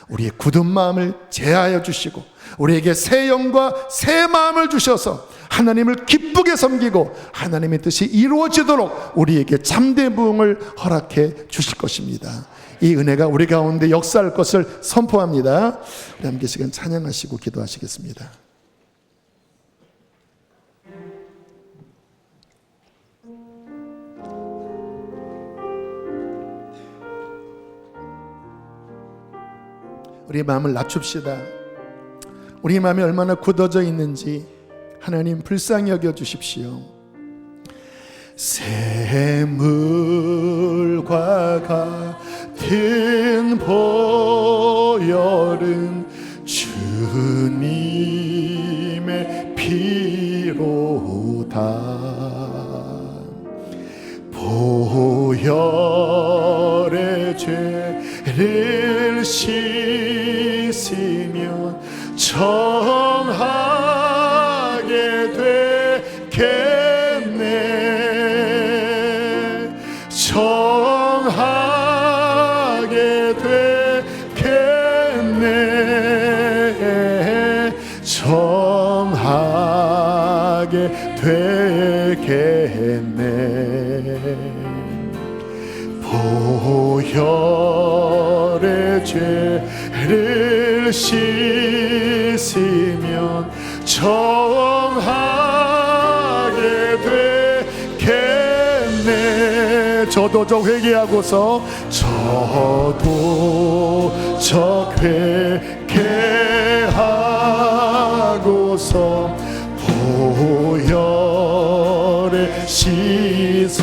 우리의 굳은 마음을 제하여 주시고 우리에게 새 영과 새 마음을 주셔서 하나님을 기쁘게 섬기고 하나님의 뜻이 이루어지도록 우리에게 참된 부흥을 허락해 주실 것입니다. 이 은혜가 우리 가운데 역사할 것을 선포합니다. 우리 함께 시간 찬양하시고 기도하시겠습니다. 우리 마음을 낮춥시다. 우리 마음이 얼마나 굳어져 있는지 하나님 불쌍히 여겨 주십시오. 샘물과 같은 보혈은 주님의 피 보혈의 죄를 씻으면 정하게 되겠네. 정하게 되겠네. 정하게 되겠네. 보혈의 죄를 씻으면 정하게 되겠네. 저도 저 회개하고서 저도 저 회개하고서 보혈에 씻었네.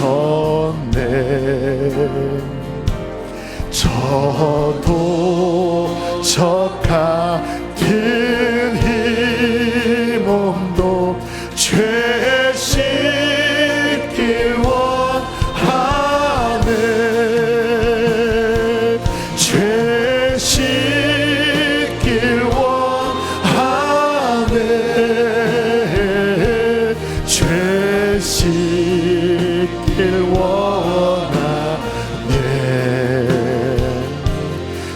저도 저 같은 이 몸도 죄 씻길 원하네. 죄 씻길 원하네. 죄 씻길 원하네.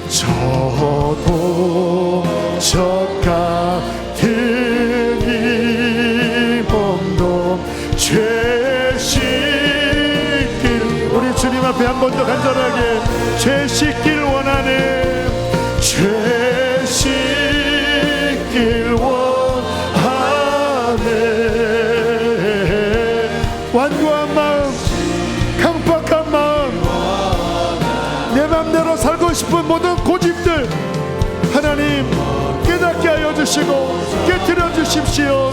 저도 저 같은 이 몸도 죄 씻길, 우리 주님 앞에 한 번 더 간절하게 죄 씻길 원하네. 죄 씻길 원하네. 완고한 마음, 강팍한 마음, 내 맘대로 살고 싶은 모든 고집들 하나님 깨닫게 하여 주시고 깨트려 주십시오.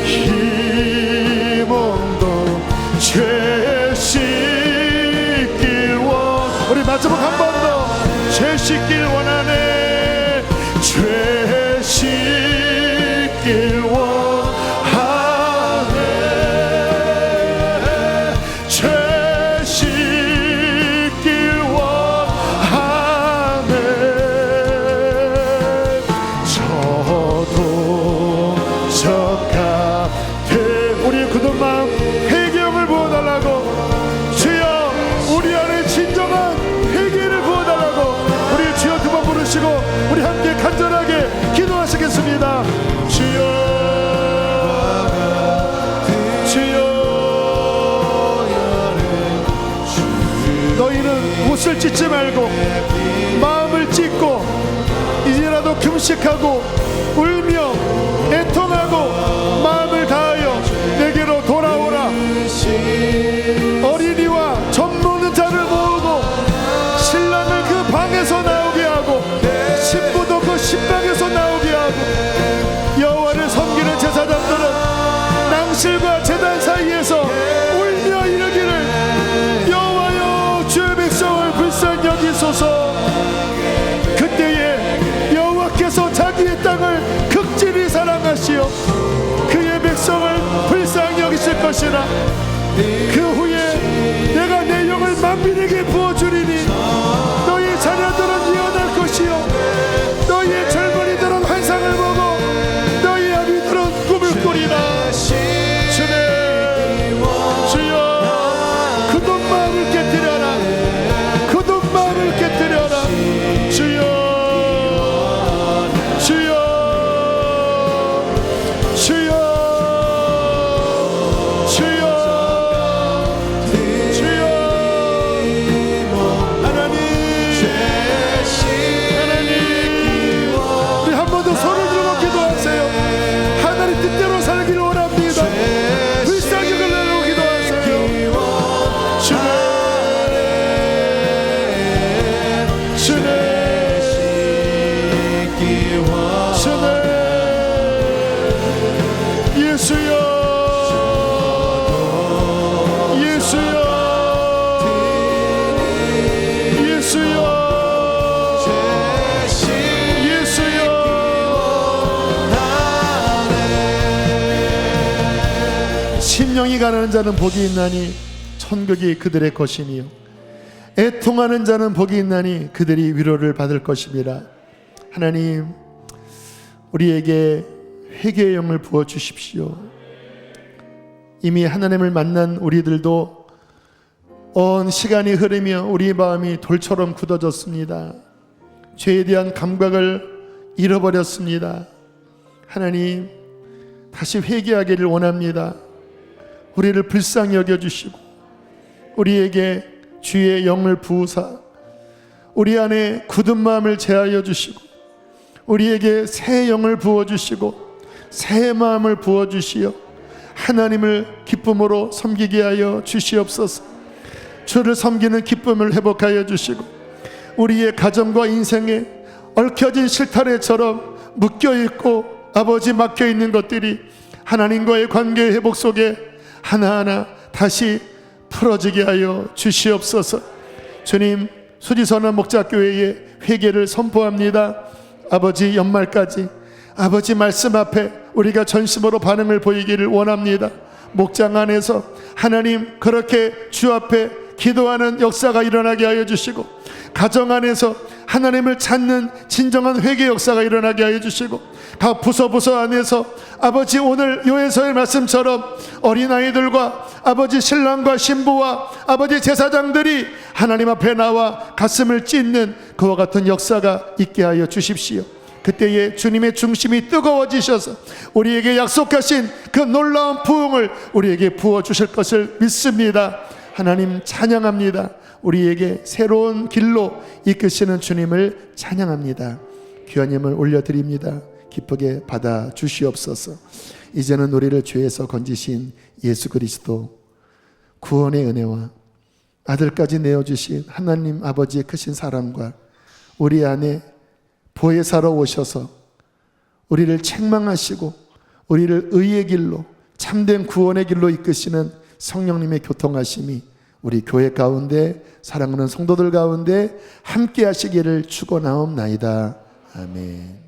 이 몸도 죄 씻길 원, 우리 마지막 한 번 더 죄 씻길 원하네. 죄 씻길 원하네. 죄 씻길 원하네. 저도 저 같은 우리의 굳은 마음 회개함을 부어달라고, 주여 우리 안에 진정한 회개를 부어달라고 우리 주여 두 번 부르시고 우리 함께 간절하게 기도하시겠습니다. 주여 너희는 옷을 찢지 말고 마음을 찢고 이제라도 금식하고 울며 애통하고 마음을 다하여 내게로 돌아오라. 어린이와 젖 먹는 자를 모으고 신랑을 그 방에서 나오게 하고 신부도 그 신방에서 나오게 하고, 여호와를 섬기는 제사장들은 낭실과 제단 사이에서 울며 이르기를 여호와여 주의 백성을 불쌍히 여기소서. 그때에 여호와께서 자기의 땅을 극진히 사랑하시어 그의 백성을 불쌍히 여기실 것이라. 그 후에 내가 내 영을 만민에게 부어주리니 너희 자녀들은 예언할 것이요 너희의 젊은이들은 환상을 보고 너희 아비들은 꿈을 꾸리라. 주여 굳은 마음을 깨뜨려라. 굳은 마음을 깨뜨려라. 주여 주여 주여 주여 심령이 가난한 자는 복이 있나니 천국이 그들의 것이니요 애통하는 자는 복이 있나니 그들이 위로를 받을 것임이라. 하나님, 우리에게 회개의 영을 부어주십시오. 이미 하나님을 만난 우리들도 온 시간이 흐르며 우리 마음이 돌처럼 굳어졌습니다. 죄에 대한 감각을 잃어버렸습니다. 하나님, 다시 회개하기를 원합니다. 우리를 불쌍히 여겨주시고 우리에게 주의 영을 부으사 우리 안에 굳은 마음을 제하여 주시고 우리에게 새 영을 부어주시고 새 마음을 부어주시어 하나님을 기쁨으로 섬기게 하여 주시옵소서. 주를 섬기는 기쁨을 회복하여 주시고 우리의 가정과 인생에 얽혀진 실타래처럼 묶여있고 아버지 막혀있는 것들이 하나님과의 관계 회복 속에 하나하나 다시 풀어지게 하여 주시옵소서. 주님, 수지선한 목자교회의 회개를 선포합니다. 아버지, 연말까지 아버지 말씀 앞에 우리가 전심으로 반응을 보이기를 원합니다. 목장 안에서 하나님 그렇게 주 앞에 기도하는 역사가 일어나게 하여 주시고 가정 안에서 하나님을 찾는 진정한 회개 역사가 일어나게 하여 주시고 각 부서 안에서 아버지 오늘 요에서의 말씀처럼 어린아이들과 아버지 신랑과 신부와 아버지 제사장들이 하나님 앞에 나와 가슴을 찢는 그와 같은 역사가 있게 하여 주십시오. 그때에 주님의 중심이 뜨거워지셔서 우리에게 약속하신 그 놀라운 부흥을 우리에게 부어주실 것을 믿습니다. 하나님 찬양합니다. 우리에게 새로운 길로 이끄시는 주님을 찬양합니다. 귀한 예물 올려드립니다. 기쁘게 받아 주시옵소서. 이제는 우리를 죄에서 건지신 예수 그리스도 구원의 은혜와 아들까지 내어주신 하나님 아버지의 크신 사랑과 우리 안에 보혜사로 오셔서 우리를 책망하시고 우리를 의의 길로 참된 구원의 길로 이끄시는 성령님의 교통하심이 우리 교회 가운데 사랑하는 성도들 가운데 함께 하시기를 축원하옵나이다. 아멘.